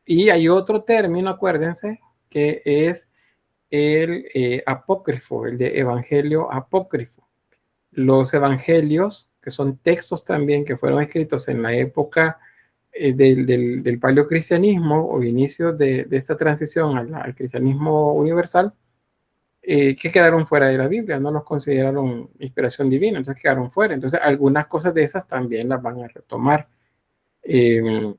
Y hay otro término, acuérdense, que es el apócrifo, el de evangelio apócrifo. los evangelios, que son textos también que fueron escritos en la época del paleocristianismo o inicio de esta transición al cristianismo universal, que quedaron fuera de la Biblia, no los consideraron inspiración divina, entonces quedaron fuera. Entonces algunas cosas de esas también las van a retomar. Yo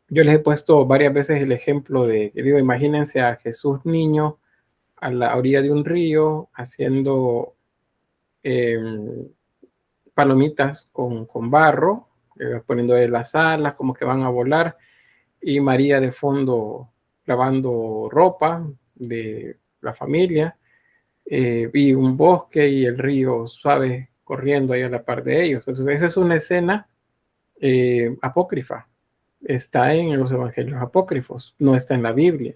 les he puesto varias veces el ejemplo digo, imagínense a Jesús niño a la orilla de un río haciendo palomitas con barro, poniendo las alas como que van a volar, y María de fondo lavando ropa de la familia, y un bosque y el río suave corriendo ahí a la par de ellos. Entonces esa es una escena apócrifa, está en los evangelios apócrifos, no está en la Biblia.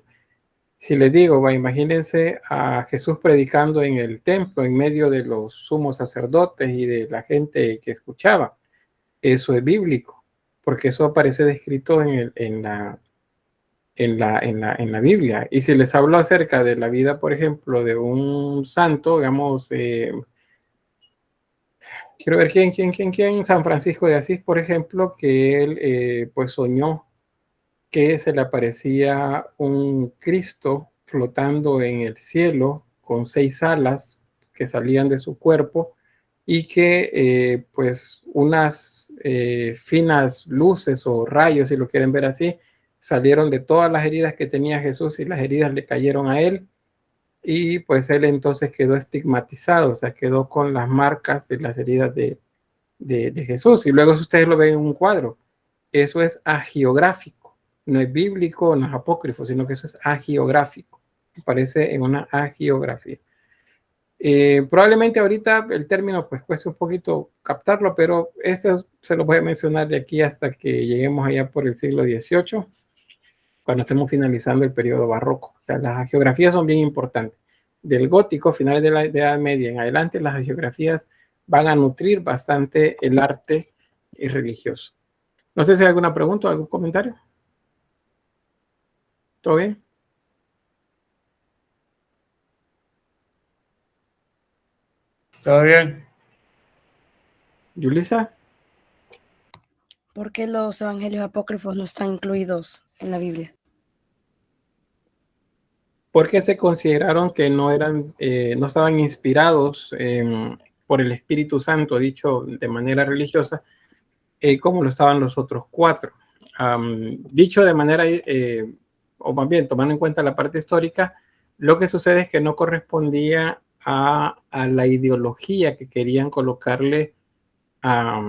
Si les digo, imagínense a Jesús predicando en el templo en medio de los sumos sacerdotes y de la gente que escuchaba, eso es bíblico, porque eso aparece descrito en la Biblia. Y si les hablo acerca de la vida, por ejemplo, de un santo, digamos, quiero ver quién, San Francisco de Asís, por ejemplo, que él pues soñó que se le aparecía un Cristo flotando en el cielo con 6 alas que salían de su cuerpo y que pues unas finas luces o rayos, si lo quieren ver así, salieron de todas las heridas que tenía Jesús y las heridas le cayeron a él, y pues él entonces quedó estigmatizado, o sea, quedó con las marcas de las heridas de Jesús. Y luego si ustedes lo ven en un cuadro, eso es agiográfico, no es bíblico, no es apócrifo, sino que eso es agiográfico, aparece en una agiografía. Probablemente ahorita el término pues cueste un poquito captarlo, pero esto se lo voy a mencionar de aquí hasta que lleguemos allá por el siglo XVIII, cuando estemos finalizando el periodo barroco. O sea, las geografías son bien importantes. Del gótico, finales de la Edad Media en adelante, las geografías van a nutrir bastante el arte religioso. No sé si hay alguna pregunta o algún comentario. ¿Todo bien? ¿Todo bien? ¿Yulisa? ¿Por qué los evangelios apócrifos no están incluidos en la Biblia? Porque se consideraron que no estaban inspirados por el Espíritu Santo, dicho de manera religiosa, como lo estaban los otros 4. Dicho de manera, o más bien tomando en cuenta la parte histórica, lo que sucede es que no correspondía a la ideología que querían colocarle a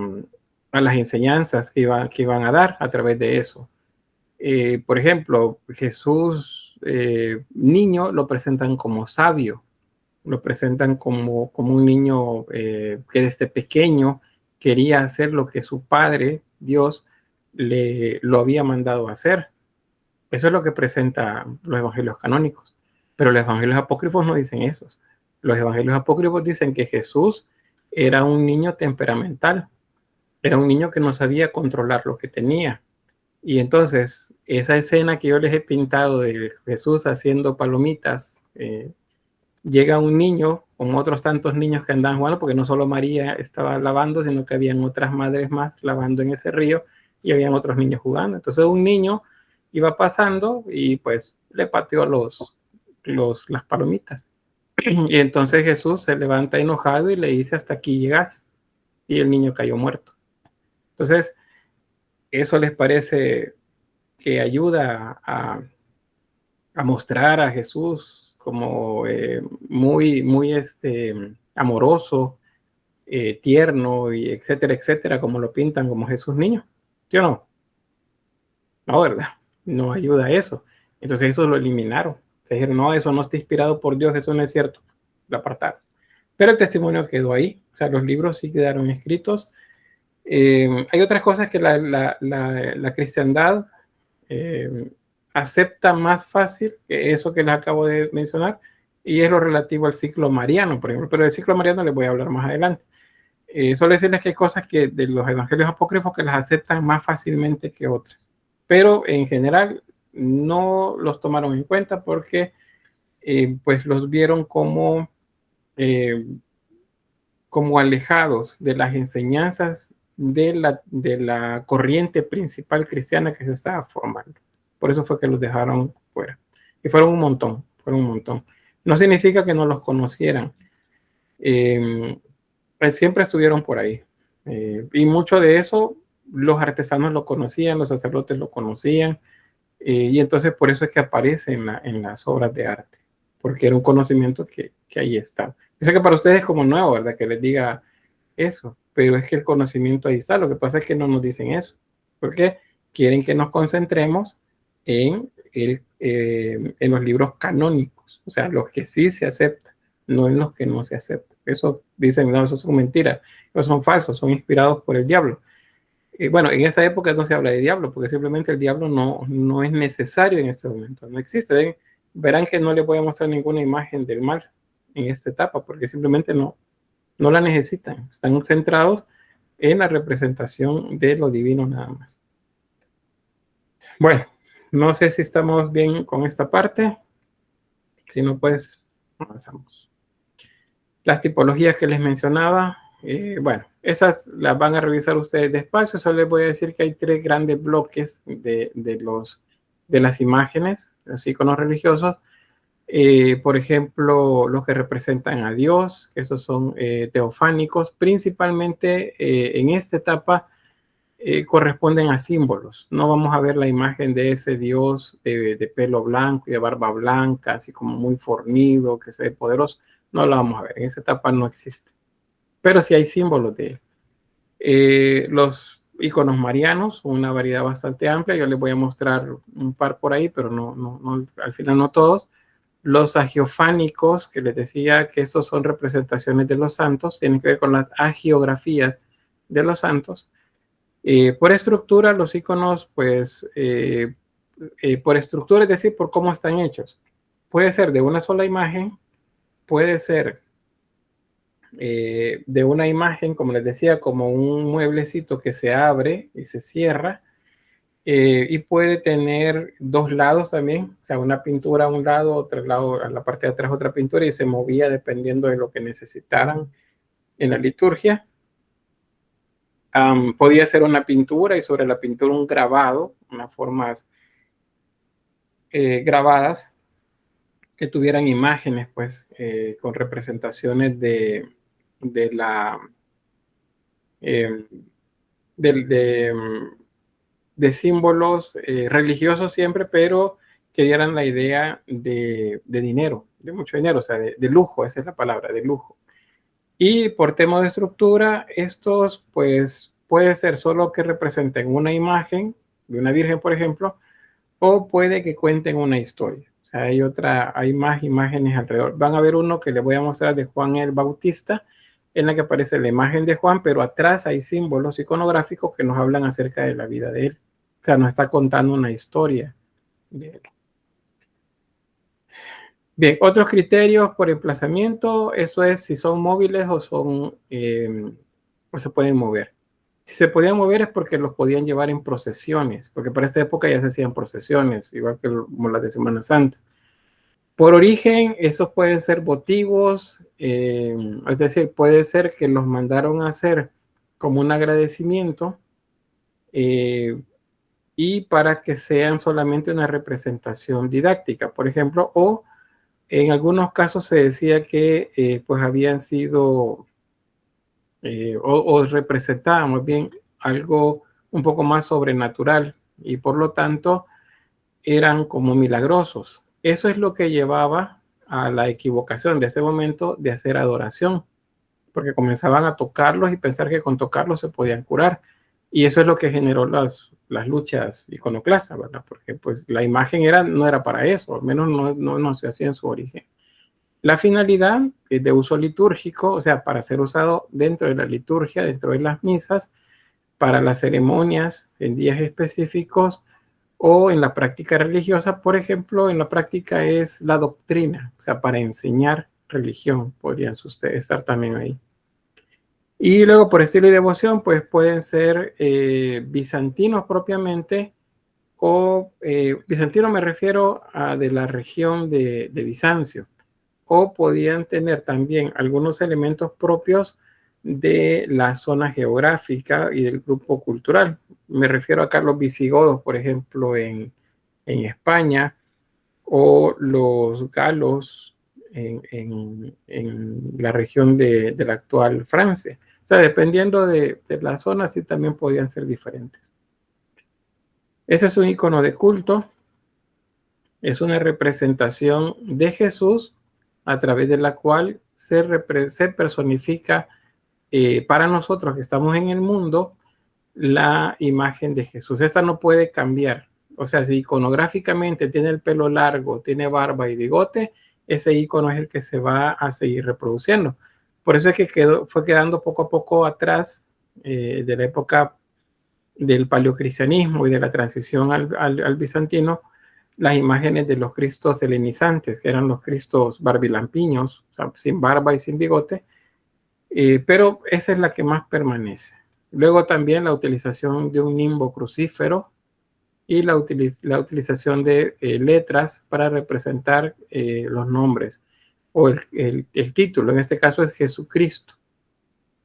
las enseñanzas que iban a dar a través de eso. Por ejemplo, Jesús niño lo presentan como sabio, lo presentan como un niño que desde pequeño quería hacer lo que su padre, Dios, lo había mandado a hacer. Eso es lo que presenta los evangelios canónicos. Pero los evangelios apócrifos no dicen eso. Los evangelios apócrifos dicen que Jesús era un niño temperamental, era un niño que no sabía controlar lo que tenía. Y entonces, esa escena que yo les he pintado de Jesús haciendo palomitas, llega un niño con otros tantos niños que andaban jugando, porque no solo María estaba lavando, sino que habían otras madres más lavando en ese río y habían otros niños jugando. Entonces un niño iba pasando y pues le pateó las palomitas. Y entonces Jesús se levanta enojado y le dice: hasta aquí llegas. Y el niño cayó muerto. Entonces, eso les parece que ayuda a mostrar a Jesús como muy amoroso, tierno, y etcétera, etcétera, como lo pintan como Jesús niño. ¿Sí o no? No, ¿verdad? No ayuda a eso. Entonces eso lo eliminaron. Se dijeron: no, eso no está inspirado por Dios, eso no es cierto. Lo apartaron. Pero el testimonio quedó ahí. O sea, los libros sí quedaron escritos. Hay otras cosas que la cristiandad acepta más fácil que eso que les acabo de mencionar, y es lo relativo al ciclo mariano, por ejemplo. Pero del ciclo mariano les voy a hablar más adelante. Solo decirles que hay cosas que de los evangelios apócrifos que las aceptan más fácilmente que otras, pero en general no los tomaron en cuenta porque pues los vieron como como alejados de las enseñanzas de la corriente principal cristiana que se estaba formando. Por eso fue que los dejaron fuera. Y fueron un montón, fueron un montón. No significa que no los conocieran. Siempre estuvieron por ahí. Y mucho de eso los artesanos lo conocían, los sacerdotes lo conocían. Y entonces por eso es que aparece en las obras de arte. Porque era un conocimiento que ahí está. Yo sé que para ustedes es como nuevo, ¿verdad? Que les diga eso. Pero es que el conocimiento ahí está. Lo que pasa es que no nos dicen eso. Porque quieren que nos concentremos en los libros canónicos, o sea, los que sí se aceptan, no en los que no se aceptan. Eso dicen, no, eso son mentiras, esos son falsos, son inspirados por el diablo. Bueno, en esta época no se habla de diablo, porque simplemente el diablo no es necesario en este momento, no existe. Verán que no les voy a mostrar ninguna imagen del mal en esta etapa, porque simplemente no la necesitan, están centrados en la representación de lo divino nada más. Bueno, no sé si estamos bien con esta parte. Si no, pues avanzamos. Las tipologías que les mencionaba, bueno, esas las van a revisar ustedes despacio. Solo les voy a decir que hay 3 grandes bloques de las imágenes, los iconos religiosos. Por ejemplo, los que representan a Dios, esos son teofánicos. Principalmente en esta etapa corresponden a símbolos. No vamos a ver la imagen de ese Dios de pelo blanco y de barba blanca, así como muy fornido, que se ve poderoso. No la vamos a ver. En esa etapa no existe. Pero sí hay símbolos de él. Los iconos marianos, una variedad bastante amplia. Yo les voy a mostrar un par por ahí, pero no, al final no todos. Los agiofánicos, que les decía que esos son representaciones de los santos, tienen que ver con las agiografías de los santos. Por estructura, los iconos, pues, por estructura, es decir, por cómo están hechos. Puede ser de una sola imagen, puede ser de una imagen, como les decía, como un mueblecito que se abre y se cierra, y puede tener 2 lados también, o sea, una pintura a un lado, otro lado, a la parte de atrás otra pintura, y se movía dependiendo de lo que necesitaran en la liturgia. Podía ser una pintura y sobre la pintura un grabado, unas formas grabadas que tuvieran imágenes, pues, con representaciones de símbolos religiosos siempre, pero que dieran la idea de dinero, de mucho dinero, o sea, de lujo, esa es la palabra, de lujo. Y por tema de estructura, estos pues puede ser solo que representen una imagen de una virgen, por ejemplo, o puede que cuenten una historia. O sea, hay más imágenes alrededor. Van a ver uno que les voy a mostrar de Juan el Bautista, en la que aparece la imagen de Juan, pero atrás hay símbolos iconográficos que nos hablan acerca de la vida de él. O sea, nos está contando una historia de él. Bien, otros criterios por emplazamiento, eso es si son móviles o o se pueden mover. Si se podían mover es porque los podían llevar en procesiones, porque para esta época ya se hacían procesiones, igual que como las de Semana Santa. Por origen, esos pueden ser votivos, es decir, puede ser que los mandaron a hacer como un agradecimiento y para que sean solamente una representación didáctica, por ejemplo, o en algunos casos se decía que pues habían sido o representaban más bien algo un poco más sobrenatural y por lo tanto eran como milagrosos. Eso es lo que llevaba a la equivocación de este momento de hacer adoración, porque comenzaban a tocarlos y pensar que con tocarlos se podían curar. Y eso es lo que generó las luchas iconoclastas, ¿verdad? Porque pues la imagen no era para eso, al menos no se hacía en su origen. La finalidad es de uso litúrgico, o sea, para ser usado dentro de la liturgia, dentro de las misas, para las ceremonias en días específicos o en la práctica religiosa. Por ejemplo, en la práctica es la doctrina, o sea, para enseñar religión, podrían ustedes estar también ahí. Y luego por estilo y devoción, pues pueden ser bizantinos propiamente, o bizantino me refiero a de la región de Bizancio, o podían tener también algunos elementos propios de la zona geográfica y del grupo cultural. Me refiero acá a los visigodos, por ejemplo, en España, o los galos en la región de la actual Francia. O sea, dependiendo de la zona, sí también podían ser diferentes. Ese es un icono de culto. Es una representación de Jesús a través de la cual se personifica para nosotros que estamos en el mundo la imagen de Jesús. Esta no puede cambiar. O sea, si iconográficamente tiene el pelo largo, tiene barba y bigote, ese icono es el que se va a seguir reproduciendo. Por eso es que fue quedando poco a poco atrás de la época del paleocristianismo y de la transición al bizantino, las imágenes de los cristos helenizantes, que eran los cristos barbilampiños, o sea, sin barba y sin bigote, pero esa es la que más permanece. Luego también la utilización de un nimbo crucífero y la utilización de letras para representar los nombres o el título. En este caso es Jesucristo.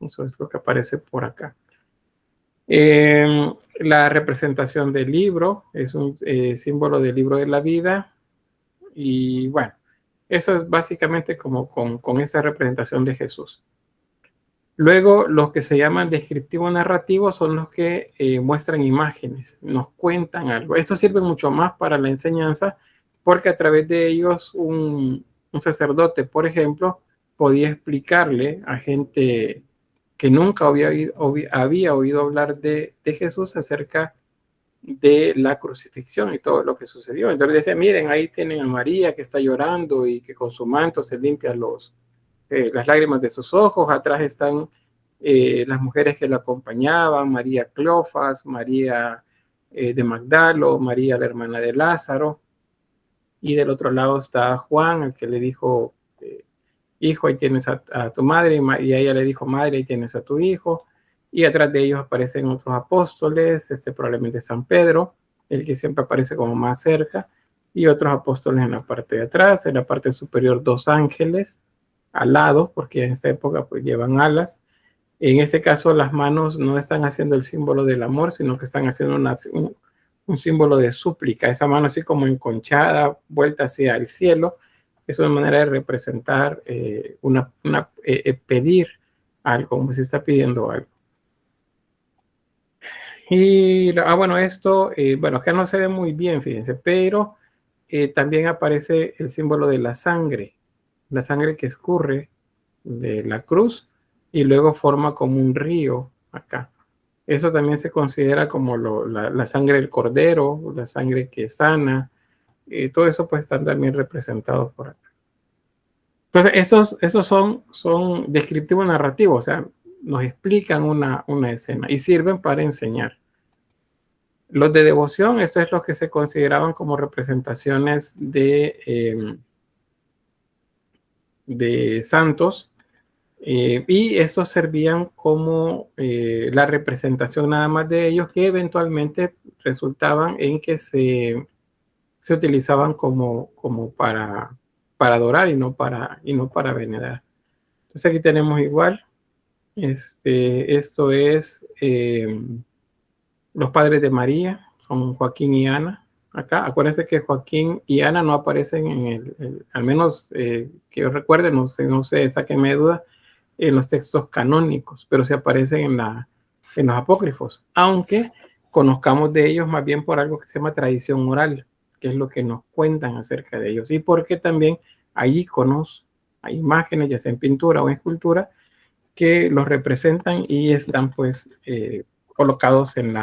Eso es lo que aparece por acá. La representación del libro es un símbolo del libro de la vida. Y bueno, eso es básicamente como con esa representación de Jesús. Luego, los que se llaman descriptivos narrativos son los que muestran imágenes, nos cuentan algo. Esto sirve mucho más para la enseñanza porque a través de ellos un sacerdote, por ejemplo, podía explicarle a gente que nunca había oído hablar de Jesús acerca de la crucifixión y todo lo que sucedió. Entonces decía, miren, ahí tienen a María que está llorando y que con su manto se limpia las lágrimas de sus ojos. Atrás están las mujeres que lo acompañaban, María Cleofas, María de Magdalo, María la hermana de Lázaro, y del otro lado está Juan, el que le dijo, hijo, ahí tienes a tu madre, y a ella le dijo, madre, ahí tienes a tu hijo, y atrás de ellos aparecen otros apóstoles, probablemente San Pedro, el que siempre aparece como más cerca, y otros apóstoles en la parte de atrás. En la parte superior 2 ángeles alados, porque en esta época pues llevan alas. En este caso las manos no están haciendo el símbolo del amor, sino que están haciendo un símbolo de súplica. Esa mano así como enconchada, vuelta hacia el cielo, es una manera de representar pedir algo, como si está pidiendo algo. Y bueno, esto, bueno, acá no se ve muy bien, fíjense, pero también aparece el símbolo de la sangre que escurre de la cruz y luego forma como un río acá. Eso también se considera como la sangre del cordero, la sangre que sana. Todo eso pues están también representados por acá. Entonces, esos son descriptivos narrativos, o sea, nos explican una escena y sirven para enseñar. Los de devoción, esto es lo que se consideraban como representaciones de santos, y estos servían como la representación nada más de ellos, que eventualmente resultaban en que se utilizaban como para adorar y no para venerar. Entonces aquí tenemos igual, esto es los padres de María, son Joaquín y Ana. Acá, acuérdense que Joaquín y Ana no aparecen en al menos que yo recuerde, no sé, sáquenme de duda, en los textos canónicos, pero se aparecen en los apócrifos, aunque conozcamos de ellos más bien por algo que se llama tradición oral, que es lo que nos cuentan acerca de ellos, y porque también hay iconos, hay imágenes, ya sea en pintura o en escultura, que los representan y están pues colocados en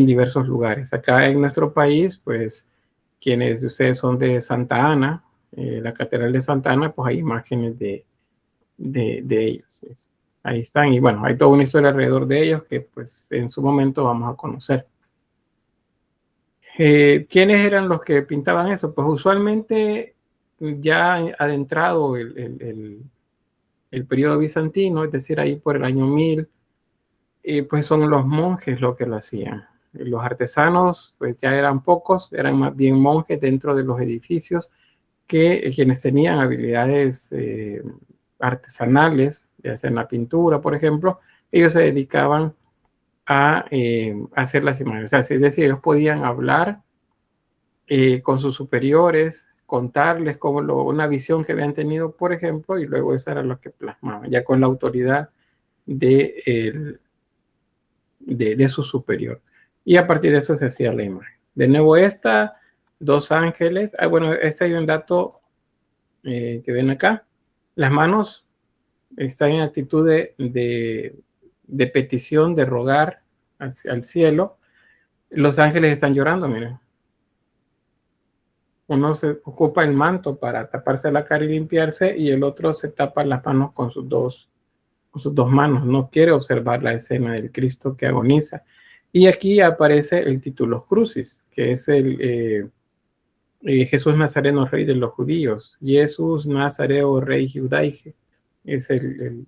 diversos lugares. Acá en nuestro país, pues quienes de ustedes son de Santa Ana, la Catedral de Santa Ana, pues hay imágenes de ellos. Ahí están, y bueno, hay toda una historia alrededor de ellos que pues en su momento vamos a conocer. ¿Quiénes eran los que pintaban eso? Pues usualmente ya adentrado el periodo bizantino, es decir, ahí por el año 1000, pues son los monjes los que lo hacían. Los artesanos pues ya eran pocos, eran más bien monjes dentro de los edificios, quienes tenían habilidades artesanales ya sea en la pintura, por ejemplo, ellos se dedicaban a hacer las imágenes. O sea, es decir, ellos podían hablar con sus superiores, contarles una visión que habían tenido, por ejemplo, y luego eso era lo que plasmaban, ya con la autoridad de su superior. Y a partir de eso se hacía la imagen. De nuevo dos ángeles. Bueno, hay un dato que ven acá. Las manos están en actitud de petición, de rogar al cielo. Los ángeles están llorando, miren. Uno se ocupa el manto para taparse la cara y limpiarse, y el otro se tapa las manos con sus dos manos. No quiere observar la escena del Cristo que agoniza. Y aquí aparece el título Crucis, que es Jesús Nazareno, Rey de los Judíos. Jesús Nazareo, Rey Judaige. Es en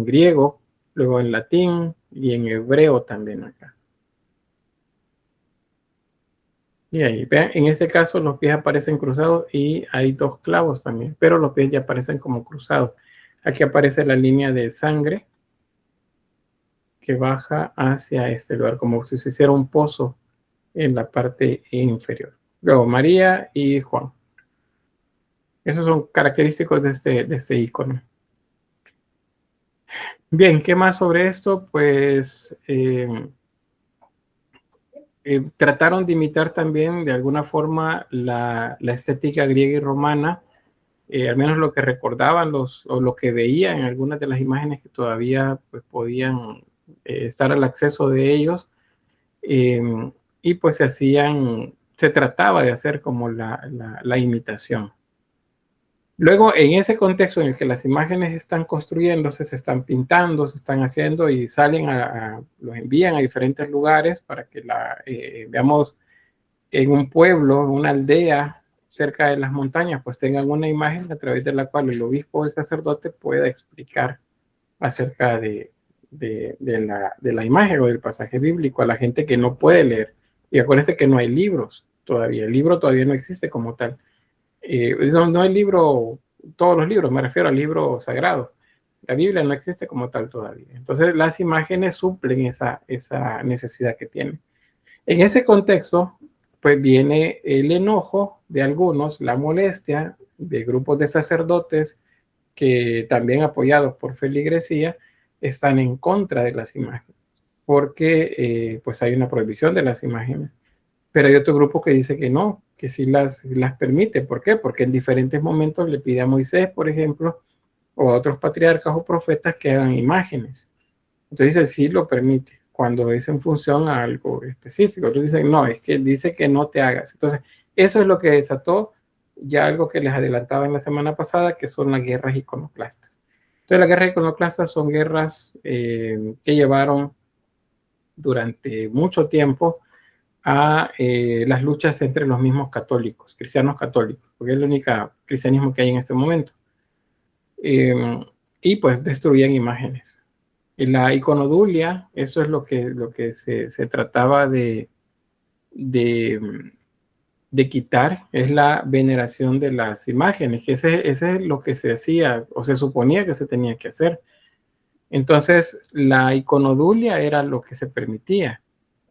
griego, luego en latín y en hebreo también acá. Y ahí, vean, en este caso los pies aparecen cruzados y hay dos clavos también, pero los pies ya aparecen como cruzados. Aquí aparece la línea de sangre que baja hacia este lugar, como si se hiciera un pozo en la parte inferior. Luego María y Juan. Esos son característicos de este icono. Bien, ¿qué más sobre esto? Pues trataron de imitar también de alguna forma la estética griega y romana, al menos lo que recordaban o lo que veían en algunas de las imágenes que todavía pues, podían estar al acceso de ellos, y pues se trataba de hacer como la imitación. Luego, en ese contexto en el que las imágenes están construyéndose, se están pintando, se están haciendo y salen los envían a diferentes lugares para que veamos en un pueblo, en una aldea cerca de las montañas, pues tengan una imagen a través de la cual el obispo o el sacerdote pueda explicar acerca de la imagen o del pasaje bíblico a la gente que no puede leer. Y acuérdense que no hay libros todavía, el libro todavía no existe como tal. No hay libro, todos los libros, me refiero al libro sagrado. La Biblia no existe como tal todavía. Entonces las imágenes suplen esa necesidad que tienen. En ese contexto, pues viene el enojo de algunos, la molestia de grupos de sacerdotes que también apoyados por feligresía están en contra de las imágenes, porque pues hay una prohibición de las imágenes. Pero hay otro grupo que dice que no, que sí las permite. ¿Por qué? Porque en diferentes momentos le pide a Moisés, por ejemplo, o a otros patriarcas o profetas que hagan imágenes. Entonces sí lo permite, cuando es en función a algo específico. Entonces dicen, no, es que dice que no te hagas. Entonces, eso es lo que desató ya algo que les adelantaba en la semana pasada, que son las guerras iconoclastas. Entonces, las guerras iconoclastas son guerras que llevaron durante mucho tiempo a las luchas entre los mismos católicos, cristianos católicos, porque es el único cristianismo que hay en este momento. Y pues destruían imágenes. Y la iconodulia, eso es lo que se trataba de quitar, es la veneración de las imágenes, que ese es lo que se hacía o se suponía que se tenía que hacer. Entonces, la iconodulia era lo que se permitía,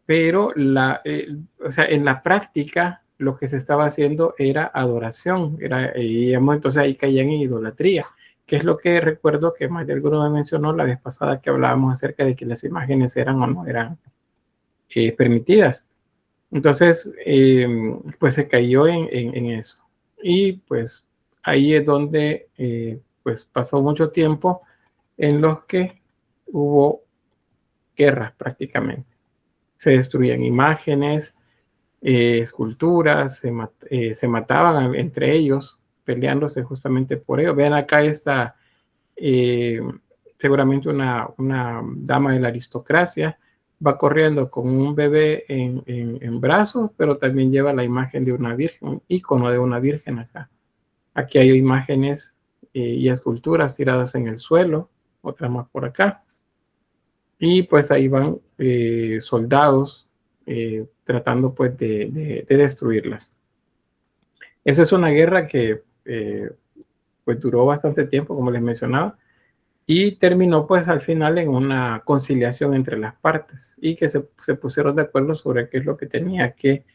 pero o sea, en la práctica lo que se estaba haciendo era adoración, entonces ahí caían en idolatría, que es lo que recuerdo que María del me mencionó la vez pasada que hablábamos acerca de que las imágenes eran o no eran permitidas. Entonces, pues se cayó en eso. Y pues ahí es donde pues pasó mucho tiempo en los que hubo guerras prácticamente. Se destruían imágenes, esculturas, se mataban entre ellos, peleándose justamente por ello. Vean acá está seguramente una dama de la aristocracia, va corriendo con un bebé en brazos, pero también lleva la imagen de una virgen, un icono de una virgen acá. Aquí hay imágenes y esculturas tiradas en el suelo, otras más por acá. Y pues ahí van soldados tratando pues de destruirlas. Esa es una guerra que pues duró bastante tiempo, como les mencionaba, y terminó pues al final en una conciliación entre las partes y que se pusieron de acuerdo sobre qué es lo que tenía que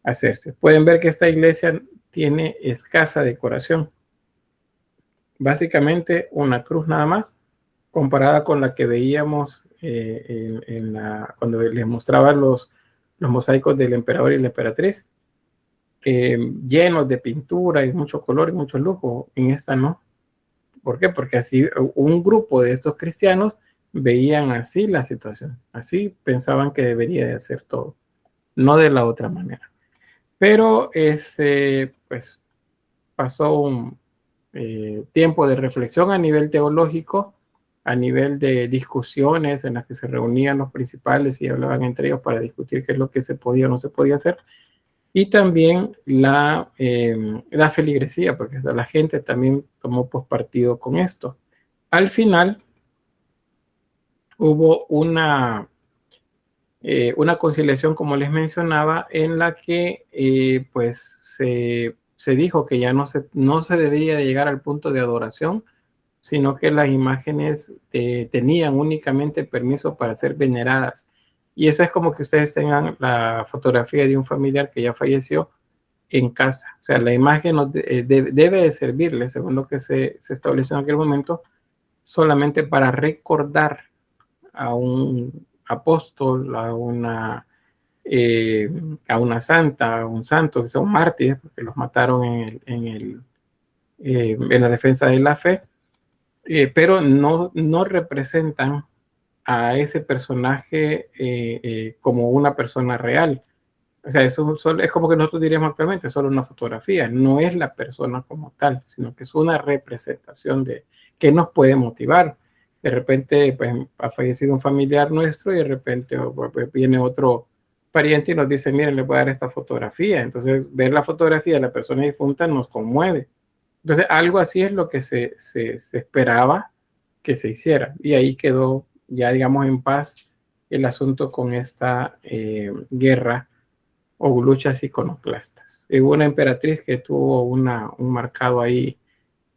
hacerse. Pueden ver que esta iglesia tiene escasa decoración. Básicamente una cruz nada más, comparada con la que veíamos cuando les mostraba los mosaicos del emperador y la emperatriz, llenos de pintura y mucho color y mucho lujo. En esta no. ¿Por qué? Porque así un grupo de estos cristianos veían así la situación, así pensaban que debería de hacer todo, no de la otra manera. Pero pues pasó un tiempo de reflexión a nivel teológico, a nivel de discusiones en las que se reunían los principales y hablaban entre ellos para discutir qué es lo que se podía o no se podía hacer. Y también la feligresía, porque la gente también tomó pues, partido con esto. Al final hubo una conciliación, como les mencionaba, en la que pues se dijo que ya no se debía de llegar al punto de adoración, sino que las imágenes tenían únicamente permiso para ser veneradas. Y eso es como que ustedes tengan la fotografía de un familiar que ya falleció en casa. O sea, la imagen debe de servirle, según lo que se estableció en aquel momento, solamente para recordar a un apóstol, a una santa, a un santo, que son mártires, porque los mataron en la defensa de la fe, pero no representan a ese personaje como una persona real. O sea, eso es como que nosotros diríamos actualmente, es solo una fotografía, no es la persona como tal, sino que es una representación de que nos puede motivar. De repente, pues, ha fallecido un familiar nuestro y de repente pues, viene otro pariente y nos dice, miren, les voy a dar esta fotografía. Entonces, ver la fotografía de la persona difunta nos conmueve. Entonces, algo así es lo que se esperaba que se hiciera. Y ahí quedó ya, digamos, en paz el asunto con esta guerra o luchas iconoclastas. Hubo una emperatriz que tuvo un marcado ahí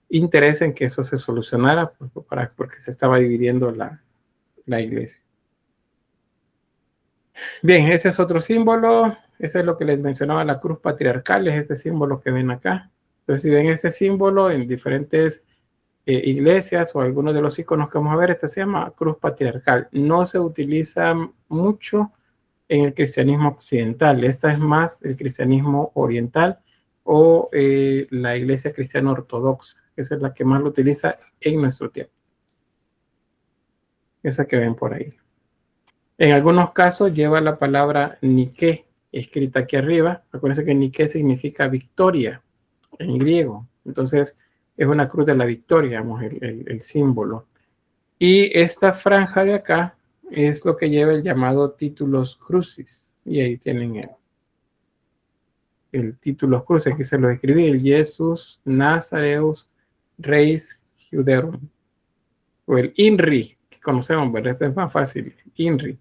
interés en que eso se solucionara porque se estaba dividiendo la iglesia. Bien, ese es otro símbolo. Ese es lo que les mencionaba, la cruz patriarcal, es este símbolo que ven acá. Entonces, si ven este símbolo en diferentes iglesias o algunos de los iconos que vamos a ver, este se llama cruz patriarcal. No se utiliza mucho en el cristianismo occidental. Esta es más el cristianismo oriental o la iglesia cristiana ortodoxa. Esa es la que más lo utiliza en nuestro tiempo. Esa que ven por ahí. En algunos casos lleva la palabra Nike escrita aquí arriba. Acuérdense que Nike significa victoria en griego. Entonces es una cruz de la victoria, digamos, el símbolo. Y esta franja de acá es lo que lleva el llamado titulus crucis. Y ahí tienen el titulus crucis. Aquí se lo escribí, el Jesus Nazareus Reis Juderum. O el INRI, que conocemos, pero este es más fácil, INRI.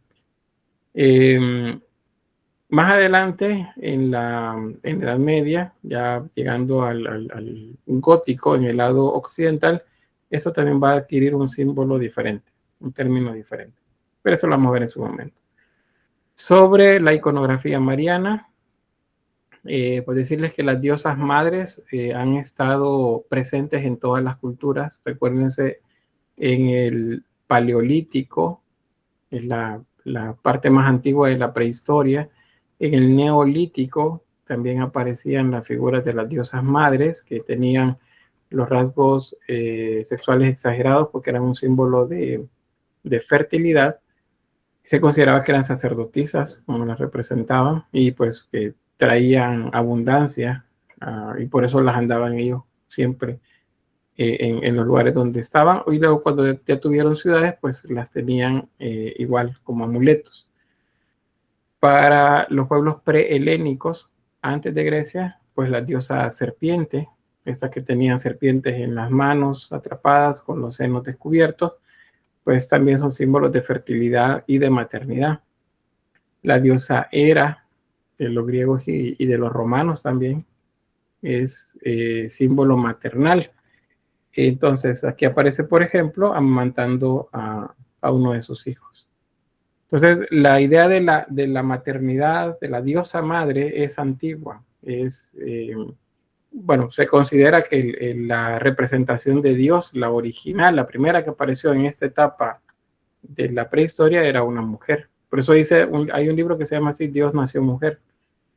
Más adelante, en la Edad Media, ya llegando al gótico en el lado occidental, esto también va a adquirir un símbolo diferente, un término diferente. Pero eso lo vamos a ver en su momento. Sobre la iconografía mariana, pues decirles que las diosas madres han estado presentes en todas las culturas. Recuérdense, en el Paleolítico, es la parte más antigua de la prehistoria. En el Neolítico también aparecían las figuras de las diosas madres que tenían los rasgos sexuales exagerados porque eran un símbolo de fertilidad. Se consideraba que eran sacerdotisas, como las representaban, y pues que traían abundancia, y por eso las andaban ellos siempre en los lugares donde estaban. Y luego cuando ya tuvieron ciudades, pues las tenían igual como amuletos. Para los pueblos prehelénicos, antes de Grecia, pues la diosa serpiente, estas que tenían serpientes en las manos atrapadas con los senos descubiertos, pues también son símbolos de fertilidad y de maternidad. La diosa Hera, de los griegos y de los romanos también, es símbolo maternal. Entonces, aquí aparece, por ejemplo, amamantando a uno de sus hijos. Entonces, la idea de la maternidad, de la diosa madre, es antigua. Bueno, se considera que la representación de Dios, la original, la primera que apareció en esta etapa de la prehistoria, era una mujer. Por eso hay un libro que se llama así, Dios nació mujer,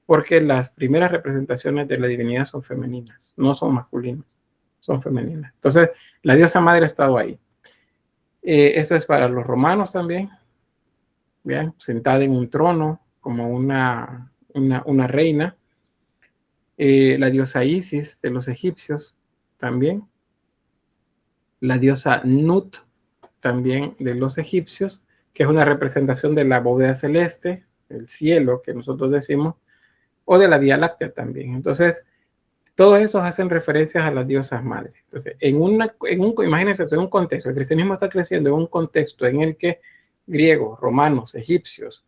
porque las primeras representaciones de la divinidad son femeninas, no son masculinas, son femeninas. Entonces, la diosa madre ha estado ahí. Eso es para los romanos también. Bien, sentada en un trono como una reina. La diosa Isis de los egipcios también. La diosa Nut también de los egipcios, que es una representación de la bóveda celeste, el cielo que nosotros decimos, o de la Vía Láctea también. Entonces, todos esos hacen referencias a las diosas madres. Entonces, imagínense, en un contexto, el cristianismo está creciendo en un contexto en el que griegos, romanos, egipcios,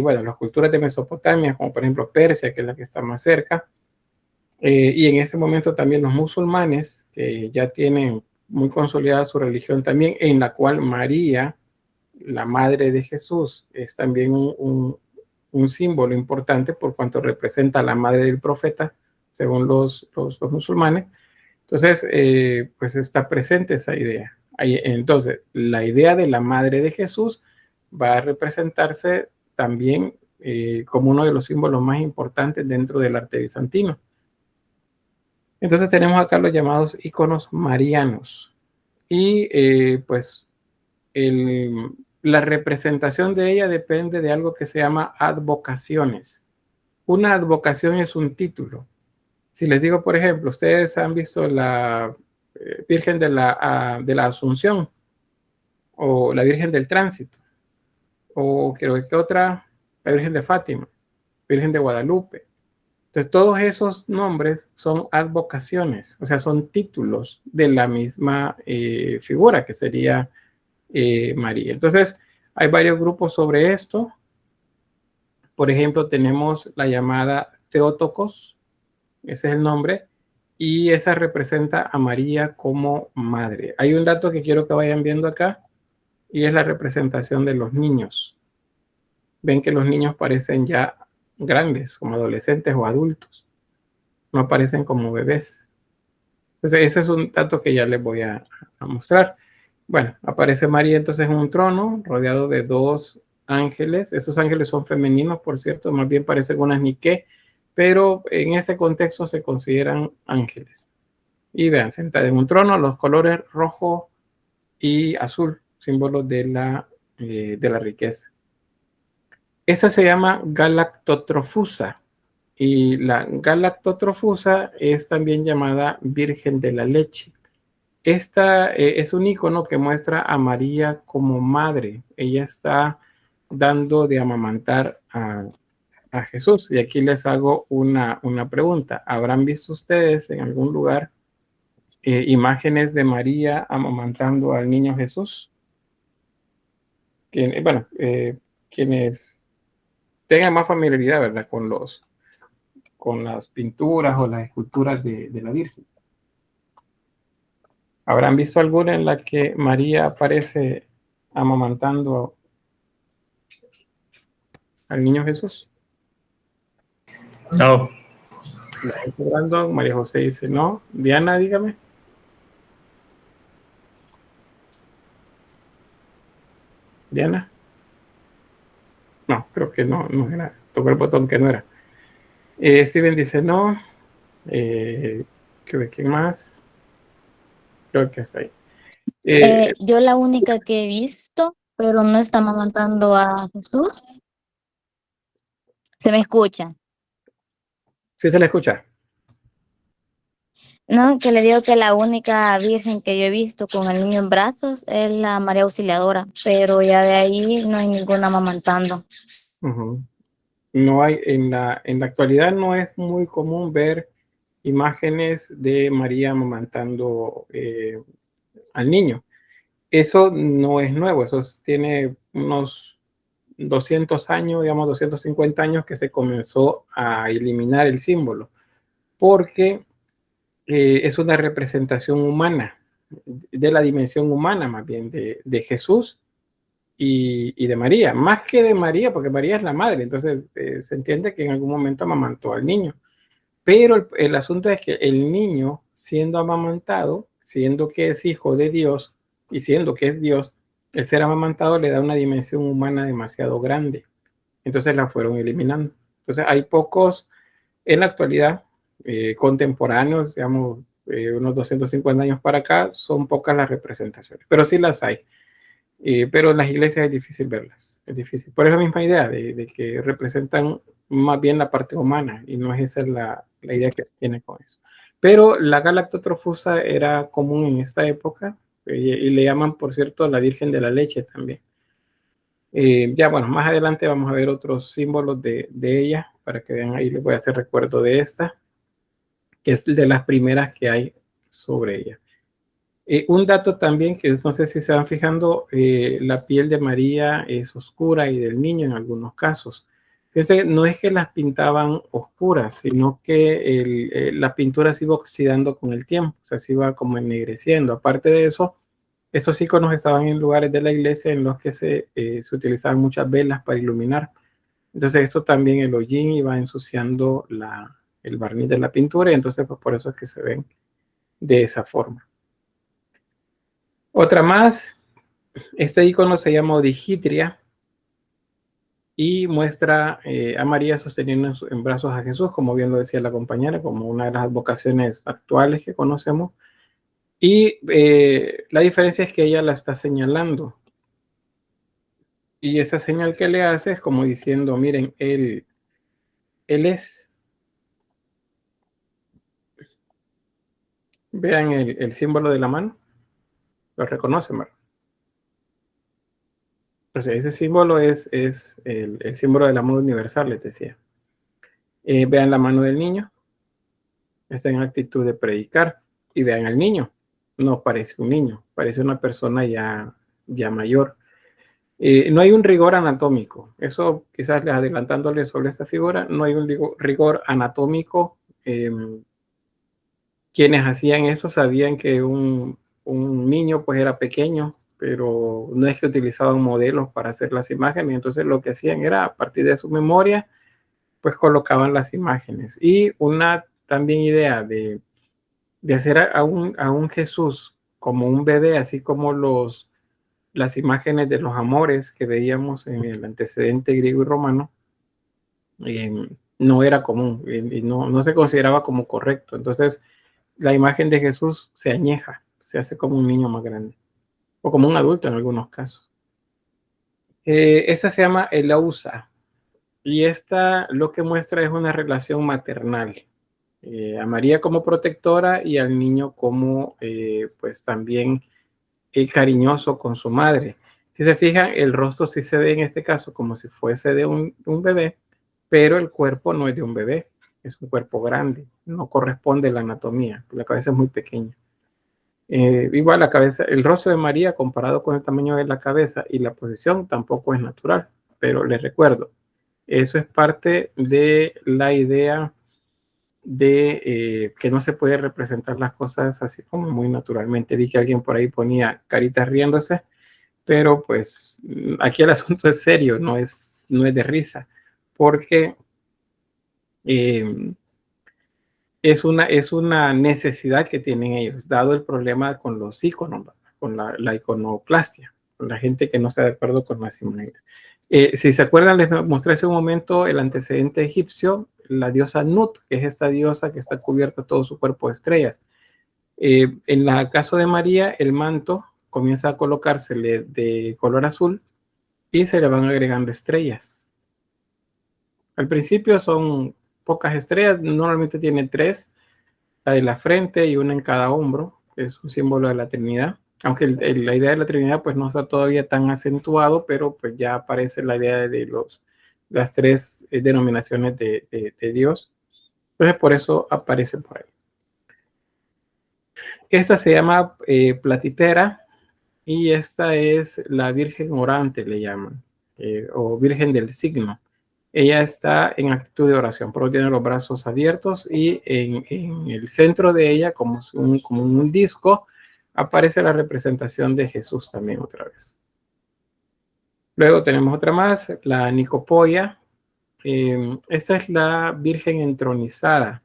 bueno, las culturas de Mesopotamia, como por ejemplo Persia, que es la que está más cerca, y en este momento también los musulmanes, que ya tienen muy consolidada su religión también, en la cual María, la madre de Jesús, es también un símbolo importante por cuanto representa a la madre del profeta, según los musulmanes. Entonces, pues está presente esa idea. Entonces, la idea de la madre de Jesús va a representarse también como uno de los símbolos más importantes dentro del arte bizantino. Entonces tenemos acá los llamados iconos marianos. Y pues la representación de ella depende de algo que se llama advocaciones. Una advocación es un título. Si les digo, por ejemplo, ustedes han visto la Virgen de la Asunción o la Virgen del Tránsito, o creo que otra, la Virgen de Fátima, Virgen de Guadalupe. Entonces, todos esos nombres son advocaciones, o sea, son títulos de la misma figura que sería María. Entonces, hay varios grupos sobre esto. Por ejemplo, tenemos la llamada Theotokos, ese es el nombre, y esa representa a María como madre. Hay un dato que quiero que vayan viendo acá, y es la representación de los niños. Ven que los niños parecen ya grandes, como adolescentes o adultos. No aparecen como bebés. Entonces, ese es un dato que ya les voy a mostrar. Bueno, aparece María entonces en un trono, rodeado de dos ángeles. Esos ángeles son femeninos, por cierto, más bien parecen unas Nike, pero en este contexto se consideran ángeles. Y vean, sentada en un trono, los colores rojo y azul, símbolos de la riqueza. Esta se llama Galactotrofusa, y la Galactotrofusa es también llamada Virgen de la Leche. Esta es un icono que muestra a María como madre. Ella está dando de amamantar a Jesús. Y aquí les hago una pregunta. ¿Habrán visto ustedes en algún lugar imágenes de María amamantando al niño Jesús? Bueno, quienes tengan más familiaridad, ¿verdad?, con las pinturas o las esculturas de la Virgen. ¿Habrán visto alguna en la que María aparece amamantando al niño Jesús? No. Brandon, María José dice no. Diana, dígame. Diana. No, creo que no era. Tocó el botón que no era. Steven dice no. ¿Quién más? Creo que está ahí. Yo la única que he visto, pero no está amamantando a Jesús. ¿Se me escucha? Sí, se le escucha. No, que le digo que la única virgen que yo he visto con el niño en brazos es la María Auxiliadora, pero ya de ahí no hay ninguna amamantando. No hay, en la actualidad no es muy común ver imágenes de María amamantando al niño. Eso no es nuevo, eso tiene unos 200 años, digamos 250 años que se comenzó a eliminar el símbolo, porque es una representación humana, de la dimensión humana más bien, de Jesús y de María, más que de María, porque María es la madre, entonces se entiende que en algún momento amamantó al niño. Pero el asunto es que el niño, siendo amamantado, siendo que es hijo de Dios y siendo que es Dios, el ser amamantado le da una dimensión humana demasiado grande. Entonces la fueron eliminando. Entonces hay pocos en la actualidad, contemporáneos, digamos, unos 250 años para acá, son pocas las representaciones, pero sí las hay. Pero en las iglesias es difícil verlas, es difícil. Por esa misma idea de que representan más bien la parte humana y no es esa la idea que se tiene con eso. Pero la galactotrofusa era común en esta época y le llaman, por cierto, la Virgen de la Leche también. Ya bueno, más adelante vamos a ver otros símbolos de ella para que vean, ahí les voy a hacer recuerdo de esta, que es de las primeras que hay sobre ella. Un dato también que no sé si se van fijando, la piel de María es oscura y del niño en algunos casos. Fíjense, no es que las pintaban oscuras, sino que la pintura se iba oxidando con el tiempo, o sea, se iba como ennegreciendo. Aparte de eso, esos iconos estaban en lugares de la iglesia en los que se utilizaban muchas velas para iluminar. Entonces eso también el hollín iba ensuciando el barniz de la pintura y entonces pues por eso es que se ven de esa forma. Otra más, este icono se llama Odigitria y muestra a María sosteniendo en brazos a Jesús, como bien lo decía la compañera, como una de las advocaciones actuales que conocemos. Y la diferencia es que ella la está señalando. Y esa señal que le hace es como diciendo, miren, él es. Vean el símbolo de la mano. Lo reconocen, ¿verdad? O sea, ese símbolo es el símbolo del amor universal, les decía. Vean la mano del niño. Está en actitud de predicar. Y vean al niño. No parece un niño, parece una persona ya mayor. No hay un rigor anatómico. Eso quizás adelantándole sobre esta figura, no hay un rigor anatómico. Quienes hacían eso sabían que un niño pues era pequeño, pero no es que utilizaban modelos para hacer las imágenes, entonces lo que hacían era a partir de su memoria pues colocaban las imágenes. Y una también idea de hacer a un Jesús como un bebé, así como las imágenes de los amores que veíamos en el antecedente griego y romano, no era común y no se consideraba como correcto. Entonces la imagen de Jesús se añeja, se hace como un niño más grande o como un adulto en algunos casos. Esta se llama Elausa y esta lo que muestra es una relación maternal. A María como protectora y al niño como pues también cariñoso con su madre. Si se fijan, el rostro sí se ve en este caso como si fuese de un bebé, pero el cuerpo no es de un bebé, es un cuerpo grande, no corresponde a la anatomía, la cabeza es muy pequeña. Igual la cabeza, el rostro de María comparado con el tamaño de la cabeza y la posición tampoco es natural, pero les recuerdo, eso es parte de la idea de que no se puede representar las cosas así como muy naturalmente. Vi que alguien por ahí ponía caritas riéndose, pero pues aquí el asunto es serio, no es de risa, porque es una necesidad que tienen ellos, dado el problema con los iconos, con la iconoclastia, con la gente que no está de acuerdo con las imágenes. Si se acuerdan, les mostré hace un momento el antecedente egipcio, la diosa Nut, que es esta diosa que está cubierta todo su cuerpo de estrellas. En el caso de María, el manto comienza a colocársele de color azul y se le van agregando estrellas. Al principio son pocas estrellas, normalmente tiene 3, la de la frente y una en cada hombro, que es un símbolo de la Trinidad. Aunque la idea de la Trinidad pues no está todavía tan acentuado, pero pues ya aparece la idea de las 3 denominaciones de Dios. Entonces por eso aparece por ahí. Esta se llama Platipera y esta es la Virgen Orante, le llaman, o Virgen del Signo. ella está en actitud de oración, pero tiene los brazos abiertos y en el centro de ella, como un disco, aparece la representación de Jesús también otra vez. Luego tenemos otra más, la Nicopodia. Esta es la Virgen entronizada.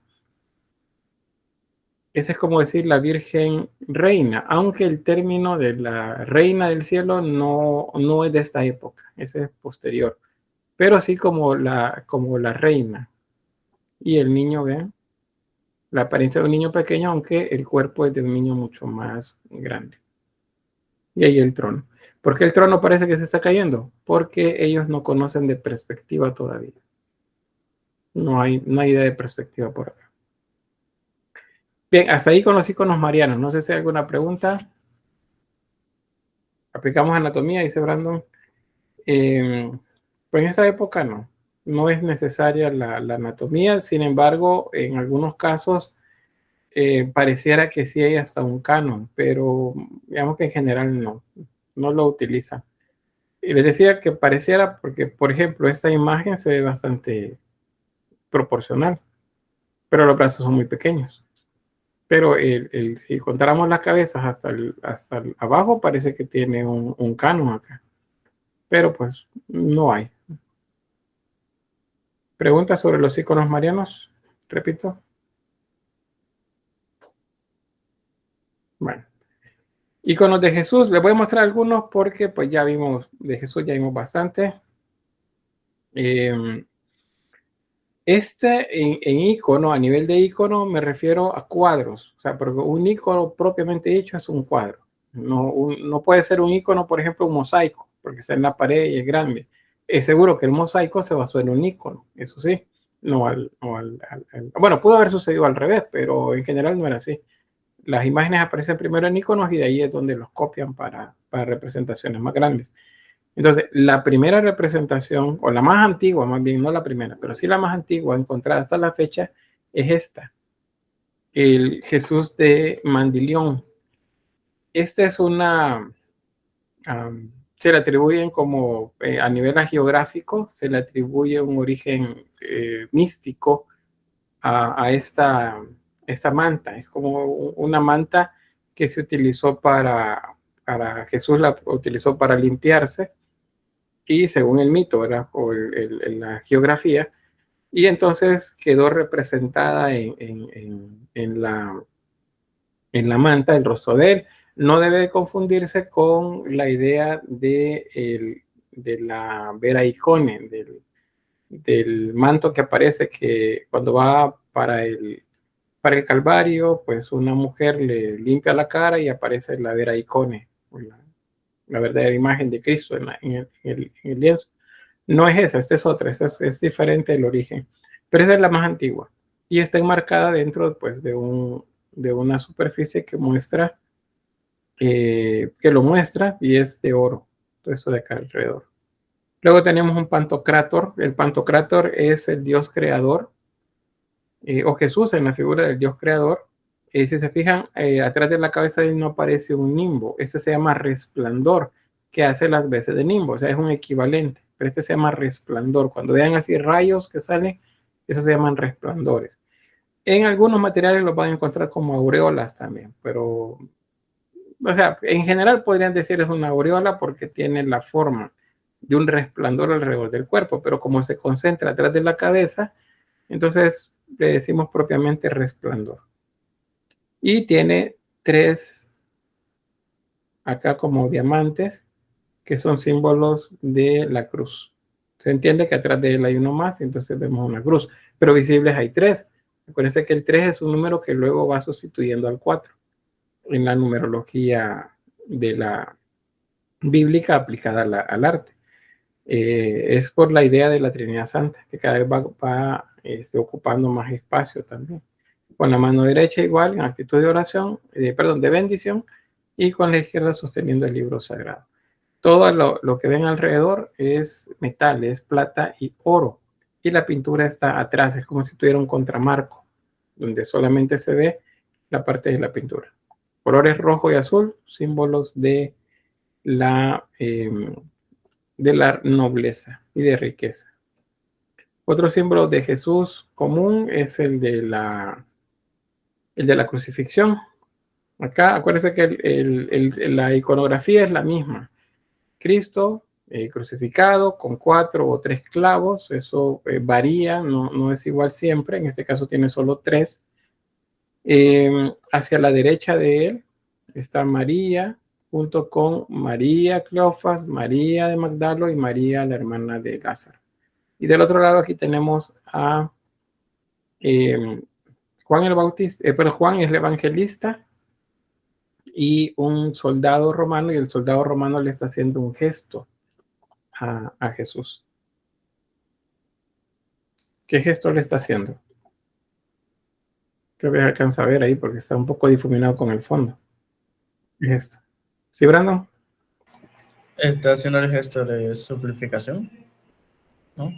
Esa es como decir la Virgen Reina, aunque el término de la Reina del Cielo no es de esta época, ese es posterior, pero sí como la Reina. Y el niño, ¿ven? La apariencia de un niño pequeño, aunque el cuerpo es de un niño mucho más grande. Y ahí el trono. ¿Por qué el trono parece que se está cayendo? Porque ellos no conocen de perspectiva todavía. No hay idea de perspectiva por acá. Bien, hasta ahí con los iconos marianos. No sé si hay alguna pregunta. Aplicamos anatomía, dice Brandon. Pues en esta época no es necesaria la anatomía. Sin embargo, en algunos casos pareciera que sí hay hasta un canon, pero digamos que en general no lo utilizan. Y les decía que pareciera porque, por ejemplo, esta imagen se ve bastante proporcional, pero los brazos son muy pequeños. Pero si contáramos las cabezas hasta abajo, parece que tiene un canon acá. Pero pues no hay. ¿Preguntas sobre los iconos marianos? Repito. Bueno. Iconos de Jesús. Les voy a mostrar algunos porque pues ya vimos de Jesús, ya vimos bastante. En icono, a nivel de icono, me refiero a cuadros. O sea, porque un icono propiamente dicho es un cuadro. No puede ser un icono, por ejemplo, un mosaico, porque está en la pared y es grande. Es seguro que el mosaico se basó en un icono, eso sí. Bueno, pudo haber sucedido al revés, pero en general no era así. Las imágenes aparecen primero en iconos y de ahí es donde los copian para representaciones más grandes. Entonces, la primera representación, o la más antigua, más bien, no la primera, pero sí la más antigua encontrada hasta la fecha, es esta. El Jesús de Mandilión. Esta es se le atribuyen como, a nivel geográfico, se le atribuye un origen místico a esta manta. Es como una manta que se utilizó Jesús la utilizó para limpiarse, y según el mito, ¿verdad? O la geografía, y entonces quedó representada en la manta, el rostro de él. No debe confundirse con la idea de la Vera Icone, del manto que aparece, que cuando va para el Calvario, pues una mujer le limpia la cara y aparece la Vera Icone, la verdadera imagen de Cristo en el lienzo. No es esa, esta es otra, es diferente el origen, pero esa es la más antigua y está enmarcada dentro, pues, de una superficie que muestra, y es de oro, todo esto de acá alrededor. Luego tenemos un Pantocrátor. El Pantocrátor es el Dios creador, o Jesús en la figura del Dios creador. Si se fijan, atrás de la cabeza de él no aparece un nimbo. Este se llama resplandor, que hace las veces de nimbo, o sea, es un equivalente, pero este se llama resplandor. Cuando vean así rayos que salen, esos se llaman resplandores. En algunos materiales los van a encontrar como aureolas también, pero, o sea, en general podrían decir es una aureola porque tiene la forma de un resplandor alrededor del cuerpo, pero como se concentra atrás de la cabeza, entonces le decimos propiamente resplandor. Y tiene 3 acá como diamantes, que son símbolos de la cruz. Se entiende que atrás de él hay uno más, entonces vemos una cruz, pero visibles hay 3. Acuérdense que el 3 es un número que luego va sustituyendo al 4 en la numerología de la bíblica aplicada al arte. Es por la idea de la Trinidad Santa, que cada vez va ocupando más espacio también. Con la mano derecha igual en actitud de oración, de bendición, y con la izquierda sosteniendo el libro sagrado. Todo lo que ven alrededor es metal, es plata y oro, y la pintura está atrás, es como si tuviera un contramarco, donde solamente se ve la parte de la pintura. Colores rojo y azul, símbolos de la nobleza y de riqueza. Otro símbolo de Jesús común es el de la crucifixión. Acá acuérdense que la iconografía es la misma. Cristo crucificado con 4 o 3 clavos, eso varía, no es igual siempre, en este caso tiene solo 3. Hacia la derecha de él está María, junto con María Cleofas, María de Magdalo y María, la hermana de Lázaro. Y del otro lado aquí tenemos a Juan el Bautista, pero Juan es el evangelista y un soldado romano, y el soldado romano le está haciendo un gesto a Jesús. ¿Qué gesto le está haciendo? Creo que se alcanza a ver ahí porque está un poco difuminado con el fondo. ¿Qué gesto? ¿Sí, Brandon? Está haciendo el gesto de simplificación, ¿no?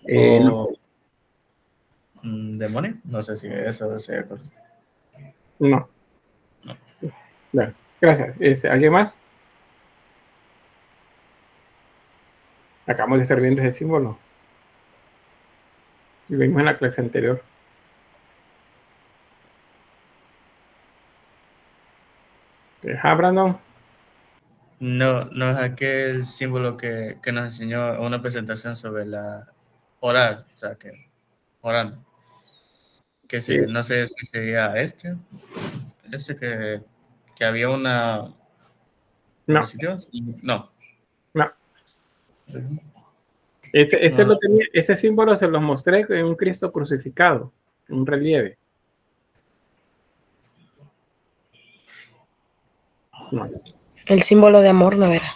No. ¿Demonio? No sé si eso sea correcto. No. No. Claro. Gracias. ¿Alguien más? Acabamos de estar viendo ese símbolo. Y vimos en la clase anterior. Brandon. No es aquel símbolo que nos enseñó una presentación sobre la oral, o sea, que orando. Que Sí. no sé si sería este que había una No. diapositiva. No. No. Ese símbolo se los mostré en un Cristo crucificado, en un relieve. No. El símbolo de amor, no era.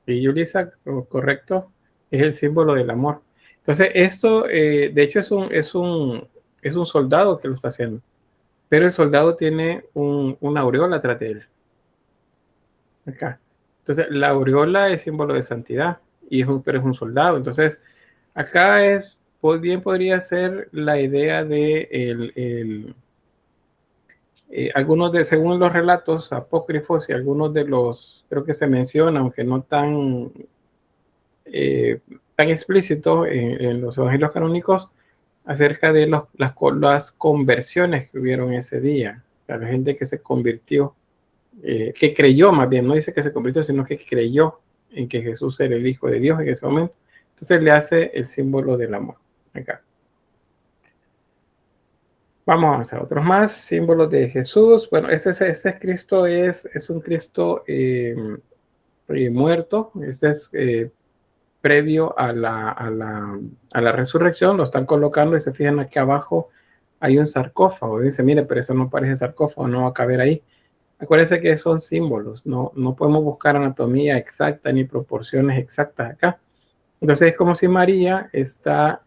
Y Yulisa, correcto, es el símbolo del amor. Entonces, esto, de hecho, es un soldado que lo está haciendo, pero el soldado tiene una aureola atrás de él. Acá. Entonces, la aureola es símbolo de santidad, pero es un soldado. Entonces, acá bien podría ser la idea de según los relatos apócrifos y algunos de los, creo que se menciona, aunque no tan explícito en los evangelios canónicos, acerca de las conversiones que hubieron ese día, la gente que se convirtió, que creyó, más bien, no dice que se convirtió, sino que creyó en que Jesús era el Hijo de Dios en ese momento. Entonces le hace el símbolo del amor. Acá. Vamos a avanzar. Otros más símbolos de Jesús. Bueno, este Cristo es un Cristo muerto. Este es previo a la resurrección. Lo están colocando y se fijan aquí abajo hay un sarcófago. Dice, mire, pero eso no parece sarcófago, no va a caber ahí. Acuérdense que son símbolos. No podemos buscar anatomía exacta ni proporciones exactas acá. Entonces es como si María está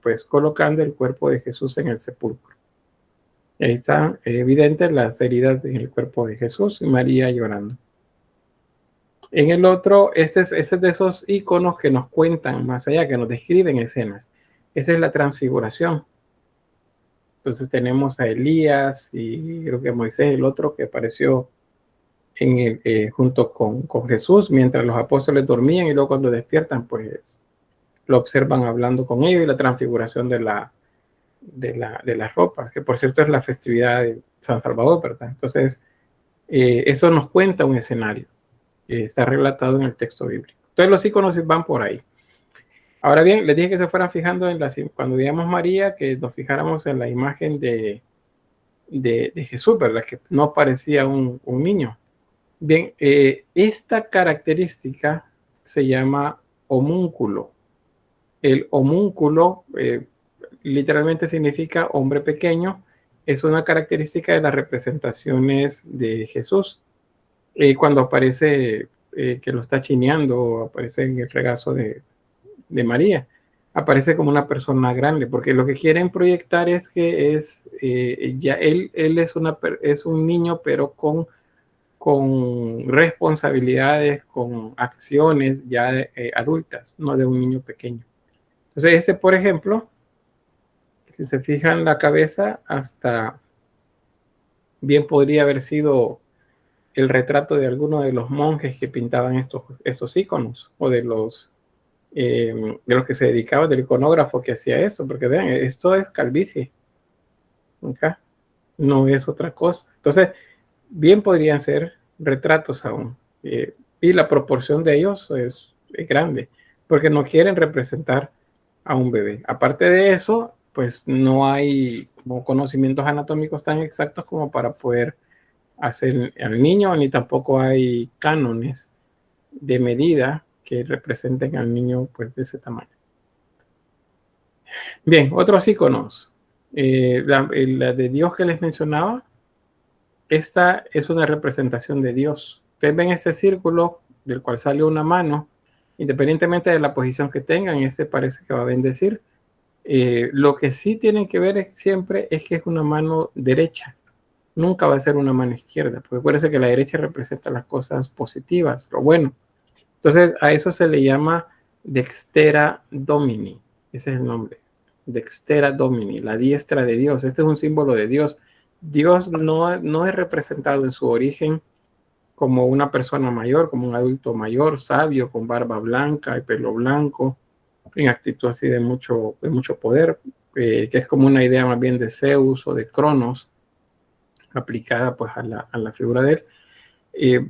pues colocando el cuerpo de Jesús en el sepulcro. Ahí están evidentes las heridas en el cuerpo de Jesús y María llorando. En el otro, este es de esos iconos que nos cuentan más allá, que nos describen escenas. Esa es la transfiguración. Entonces tenemos a Elías y creo que Moisés, el otro que apareció junto con Jesús mientras los apóstoles dormían, y luego cuando despiertan pues lo observan hablando con ellos, y la transfiguración de las ropas, que por cierto es la festividad de San Salvador, ¿verdad? Entonces eso nos cuenta un escenario, está relatado en el texto bíblico. Entonces los iconos van por ahí. Ahora bien, les dije que se fueran fijando cuando digamos María, que nos fijáramos en la imagen de Jesús, ¿verdad? Que no parecía un niño. Bien, esta característica se llama homúnculo. El homúnculo literalmente significa hombre pequeño. Es una característica de las representaciones de Jesús. Cuando aparece que lo está chineando, aparece en el regazo de María, aparece como una persona grande, porque lo que quieren proyectar es que él es un niño, pero con responsabilidades, con acciones ya adultas, no de un niño pequeño. Entonces por ejemplo, si se fijan la cabeza, hasta bien podría haber sido el retrato de alguno de los monjes que pintaban estos iconos, o de los de los que se dedicaba, del iconógrafo que hacía eso, porque vean, esto es calvicie, acá, no es otra cosa. Entonces, bien podrían ser retratos aún, y la proporción de ellos es grande, porque no quieren representar a un bebé. Aparte de eso, pues no hay como conocimientos anatómicos tan exactos como para poder hacer al niño, ni tampoco hay cánones de medida que representen al niño pues de ese tamaño. Bien, otros iconos. La de Dios que les mencionaba, esta es una representación de Dios. Ustedes ven ese círculo del cual sale una mano, independientemente de la posición que tengan, este parece que va a bendecir. Lo que sí tienen que ver siempre es que es una mano derecha. Nunca va a ser una mano izquierda, porque acuérdense que la derecha representa las cosas positivas, lo bueno. Entonces, a eso se le llama Dextera Domini. Ese es el nombre. Dextera Domini, la diestra de Dios. Este es un símbolo de Dios. Dios no es representado en su origen como una persona mayor, como un adulto mayor, sabio, con barba blanca y pelo blanco, en actitud así de mucho poder, que es como una idea más bien de Zeus o de Cronos, aplicada pues a la figura de él.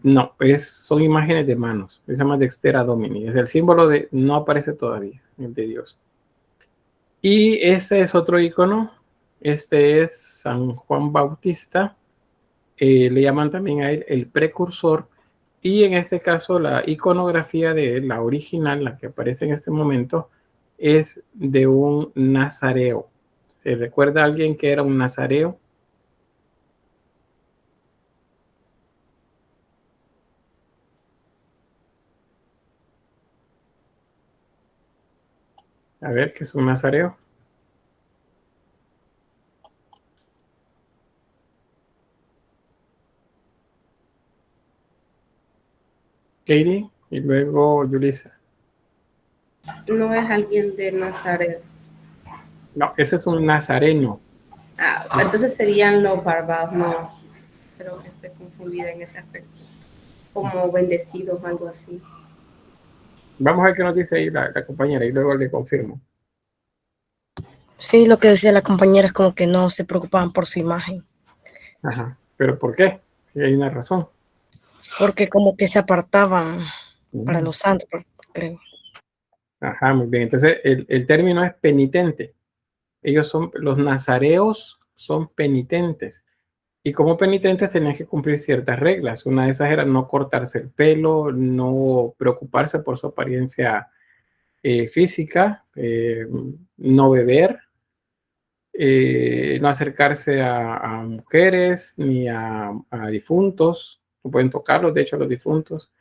No, son imágenes de manos, se llama Dextera Domini, es el símbolo de, no aparece todavía, el de Dios. Y este es otro icono, este es San Juan Bautista, le llaman también a él el precursor, y en este caso la iconografía de él, la original, la que aparece en este momento, es de un nazareo. ¿Se recuerda a alguien que era un nazareo? A ver, ¿qué es un nazareo? Katie y luego Yulisa. No es alguien de Nazaret. No, ese es un nazareno. Ah, entonces serían los barbados, no. Pero estoy confundida en ese aspecto. Como bendecidos, algo así. Vamos a ver qué nos dice ahí la compañera y luego le confirmo. Sí, lo que decía la compañera es como que no se preocupaban por su imagen. Ajá, pero ¿por qué? Sí, hay una razón. Porque como que se apartaban para los santos, creo. Ajá, muy bien. Entonces, el término es penitente. Los nazareos son penitentes. Y como penitentes tenían que cumplir ciertas reglas. Una de esas era no cortarse el pelo, no preocuparse por su apariencia física, no beber, no acercarse a mujeres ni a difuntos. No pueden tocarlos, de hecho, los difuntos.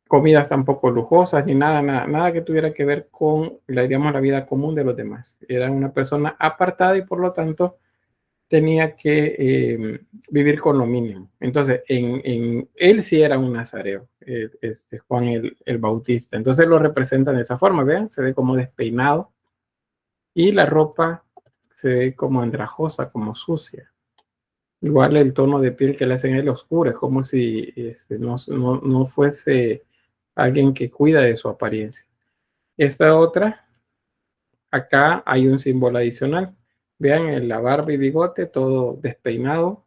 Comidas tampoco lujosas ni nada que tuviera que ver con digamos, la vida común de los demás. Era una persona apartada y por lo tanto tenía que vivir con lo mínimo. Entonces, él sí era un nazareo, Juan el Bautista. Entonces lo representan de esa forma, vean, se ve como despeinado y la ropa se ve como andrajosa, como sucia. Igual el tono de piel que le hacen él oscuro, es como si no fuese alguien que cuida de su apariencia. Esta otra, acá hay un símbolo adicional. Vean, en la barba y bigote, todo despeinado.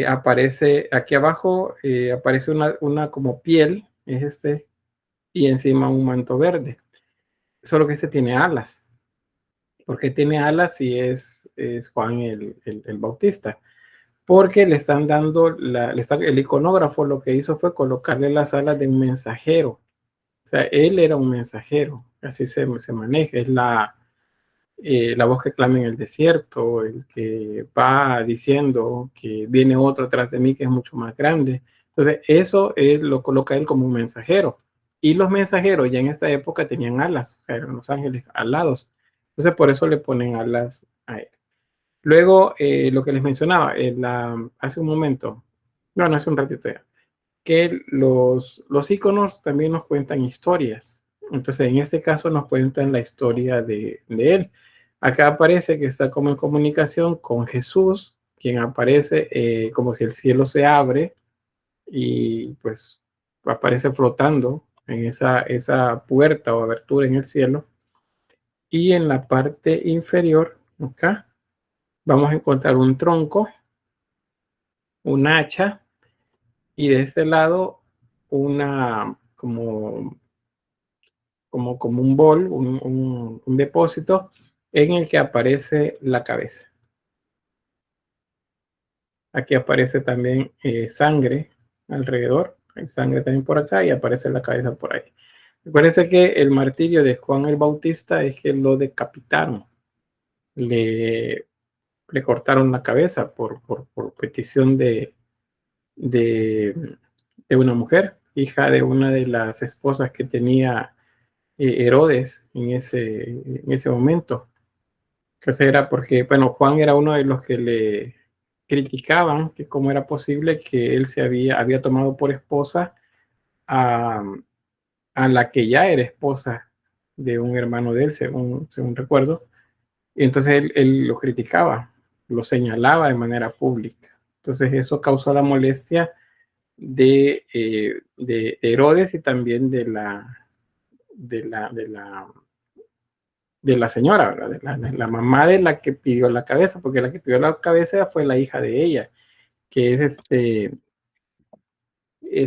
Aparece aquí abajo, aparece una como piel, y encima un manto verde. Solo que este tiene alas. ¿Por qué tiene alas si es Juan el Bautista? Porque le están dando, el iconógrafo lo que hizo fue colocarle las alas de un mensajero. O sea, él era un mensajero, así se maneja, es la voz que clama en el desierto, el que va diciendo que viene otro atrás de mí que es mucho más grande. Entonces, eso lo coloca él como un mensajero. Y los mensajeros ya en esta época tenían alas, o sea, eran los ángeles alados. Entonces, por eso le ponen alas a él. Luego, lo que les mencionaba hace un momento, no hace un ratito ya, que los iconos también nos cuentan historias. Entonces, en este caso nos cuentan la historia de él. Acá aparece que está como en comunicación con Jesús, quien aparece como si el cielo se abre y pues aparece flotando en esa puerta o abertura en el cielo. Y en la parte inferior, acá, vamos a encontrar un tronco, un hacha, y de este lado una como un bol, un depósito en el que aparece la cabeza. Aquí aparece también sangre alrededor, hay sangre también por acá y aparece la cabeza por ahí. Recuérdense que el martirio de Juan el Bautista es que lo decapitaron, le cortaron la cabeza por petición de una mujer, hija de una de las esposas que tenía Herodes en ese momento. Entonces era porque, bueno, Juan era uno de los que le criticaban que cómo era posible que él se había tomado por esposa a la que ya era esposa de un hermano de él, según recuerdo. Y entonces él lo criticaba, lo señalaba de manera pública. Entonces eso causó la molestia de Herodes y también de la señora, ¿verdad? De la mamá de la que pidió la cabeza, porque la que pidió la cabeza fue la hija de ella, que es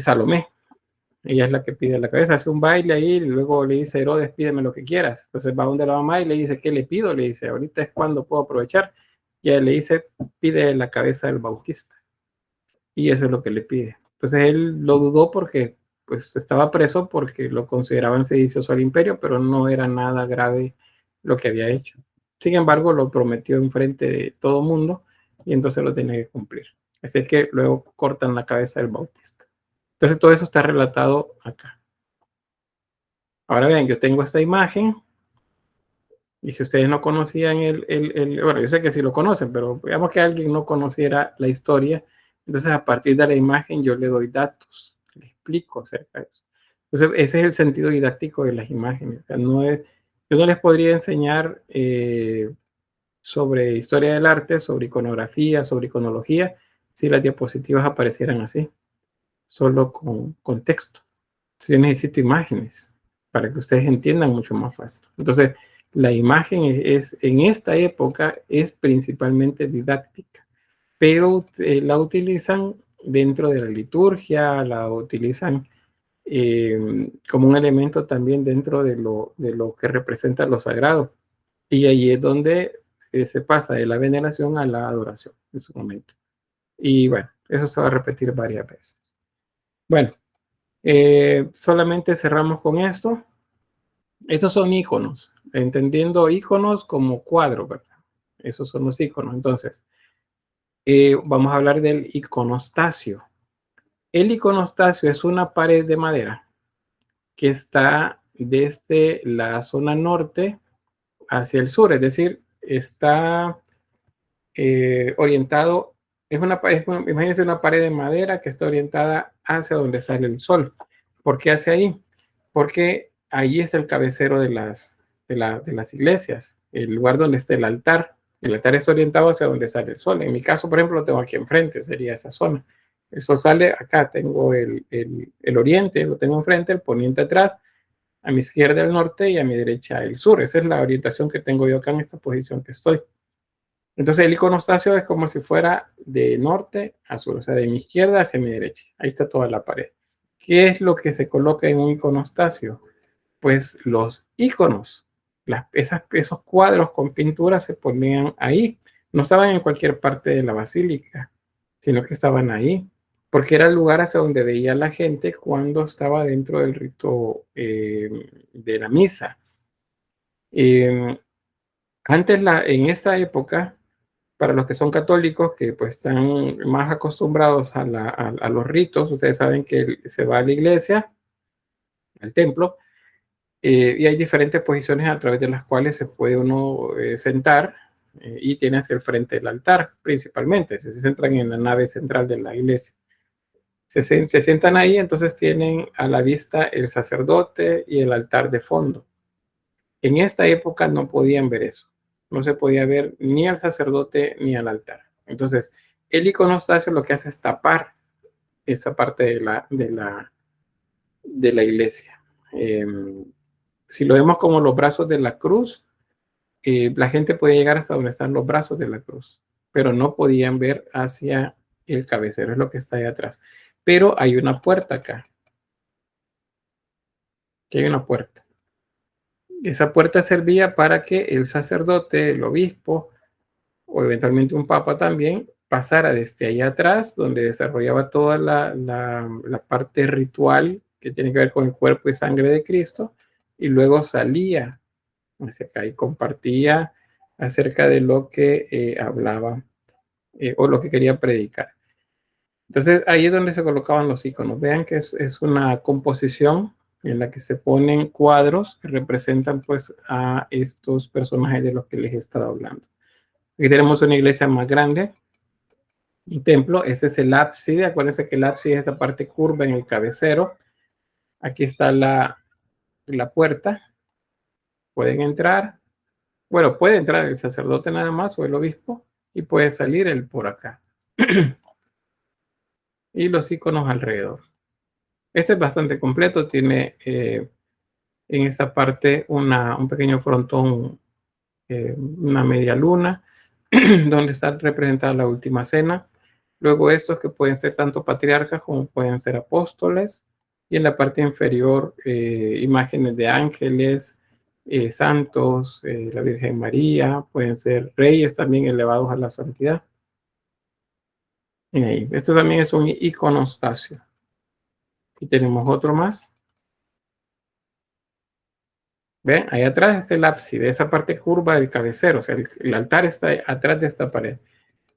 Salomé. Ella es la que pide la cabeza, hace un baile ahí, y luego le dice, Herodes, pídeme lo que quieras. Entonces va donde la mamá y le dice, ¿qué le pido? Le dice, ahorita es cuando puedo aprovechar. Y ella le dice, pide la cabeza del Bautista. Y eso es lo que le pide. Entonces él lo dudó porque pues estaba preso porque lo consideraban sedicioso al imperio, pero no era nada grave lo que había hecho. Sin embargo, lo prometió en frente de todo el mundo y entonces lo tenía que cumplir. Así que luego cortan la cabeza del Bautista. Entonces todo eso está relatado acá. Ahora vean, yo tengo esta imagen y si ustedes no conocían bueno, yo sé que sí lo conocen, pero digamos que alguien no conociera la historia, entonces a partir de la imagen yo le doy datos, le explico acerca de eso. Entonces ese es el sentido didáctico de las imágenes. O sea, yo no les podría enseñar sobre historia del arte, sobre iconografía, sobre iconología, si las diapositivas aparecieran así, solo con texto. Entonces yo necesito imágenes para que ustedes entiendan mucho más fácil. Entonces, la imagen en esta época es principalmente didáctica, pero la utilizan dentro de la liturgia, la utilizan como un elemento también dentro de lo que representa lo sagrado. Y ahí es donde se pasa de la veneración a la adoración en su momento. Y bueno, eso se va a repetir varias veces. Bueno, solamente cerramos con esto. Estos son iconos, entendiendo iconos como cuadros, ¿verdad? Esos son los iconos. Entonces, vamos a hablar del iconostasio. El iconostasio es una pared de madera que está desde la zona norte hacia el sur, es decir, está orientado, imagínense una pared de madera que está orientada hacia donde sale el sol. ¿Por qué hacia ahí? Porque ahí es el cabecero de las iglesias, el lugar donde está el altar. El altar es orientado hacia donde sale el sol. En mi caso, por ejemplo, lo tengo aquí enfrente, sería esa zona. El sol sale acá, tengo el oriente, lo tengo enfrente, el poniente atrás, a mi izquierda el norte y a mi derecha el sur. Esa es la orientación que tengo yo acá en esta posición que estoy. Entonces el iconostasio es como si fuera de norte a sur, o sea, de mi izquierda hacia mi derecha. Ahí está toda la pared. ¿Qué es lo que se coloca en un iconostasio? Pues los iconos, esos cuadros con pintura se ponían ahí. No estaban en cualquier parte de la basílica, sino que estaban ahí, porque era el lugar hacia donde veía la gente cuando estaba dentro del rito de la misa. Antes, en esta época, para los que son católicos, que pues están más acostumbrados a los ritos, ustedes saben que se va a la iglesia, al templo, y hay diferentes posiciones a través de las cuales se puede uno sentar y tiene hacia el frente del altar, principalmente. Se centran en la nave central de la iglesia. Se sientan ahí, entonces tienen a la vista el sacerdote y el altar de fondo. En esta época no podían ver eso. No se podía ver ni al sacerdote ni al altar. Entonces, el iconostasio lo que hace es tapar esa parte de la iglesia. Si lo vemos como los brazos de la cruz, la gente podía llegar hasta donde están los brazos de la cruz, pero no podían ver hacia el cabecero, es lo que está ahí atrás. Pero hay una puerta acá. Aquí hay una puerta. Esa puerta servía para que el sacerdote, el obispo, o eventualmente un papa también, pasara desde ahí atrás, donde desarrollaba toda la parte ritual que tiene que ver con el cuerpo y sangre de Cristo, y luego salía hacia acá y compartía acerca de lo que hablaba o lo que quería predicar. Entonces ahí es donde se colocaban los iconos. Vean que es una composición en la que se ponen cuadros que representan pues a estos personajes de los que les he estado hablando. Aquí tenemos una iglesia más grande, un templo. Este es el ábside. Acuérdense que el ábside es esa parte curva en el cabecero. Aquí está la puerta. Pueden entrar. Bueno, puede entrar el sacerdote nada más o el obispo y puede salir él por acá. Y los iconos alrededor. Este es bastante completo. Tiene en esta parte un pequeño frontón, una media luna, donde está representada la última cena. Luego estos que pueden ser tanto patriarcas como pueden ser apóstoles. Y en la parte inferior imágenes de ángeles, santos, la Virgen María, pueden ser reyes también elevados a la santidad. Y ahí. Esto también es un iconostasio. Y tenemos otro más. ¿Ven? Ahí atrás está el ábside, esa parte curva del cabecero. O sea, el altar está atrás de esta pared.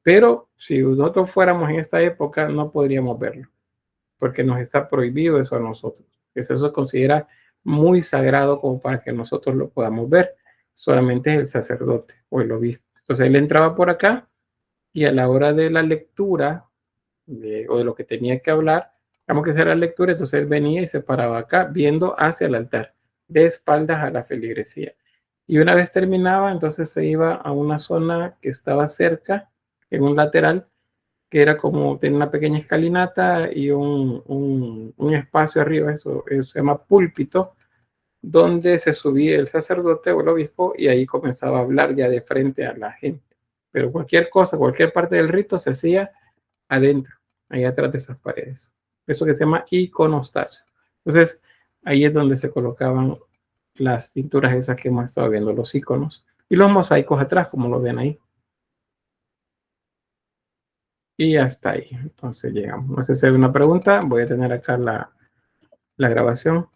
Pero si nosotros fuéramos en esta época, no podríamos verlo, porque nos está prohibido eso a nosotros. Eso se considera muy sagrado como para que nosotros lo podamos ver. Solamente es el sacerdote o el obispo. Entonces él entraba por acá y a la hora de la lectura o de lo que tenía que hablar, digamos que hacer la lectura, entonces él venía y se paraba acá viendo hacia el altar, de espaldas a la feligresía. Y una vez terminaba, entonces se iba a una zona que estaba cerca, en un lateral, que era como, tenía una pequeña escalinata y un espacio arriba, eso se llama púlpito, donde se subía el sacerdote o el obispo y ahí comenzaba a hablar ya de frente a la gente. Pero cualquier cosa, cualquier parte del rito se hacía adentro, ahí atrás de esas paredes. Eso que se llama iconostasio. Entonces, ahí es donde se colocaban las pinturas esas que hemos estado viendo, los iconos. Y los mosaicos atrás, como lo ven ahí. Y hasta ahí. Entonces llegamos. No sé si hay una pregunta. Voy a tener acá la grabación.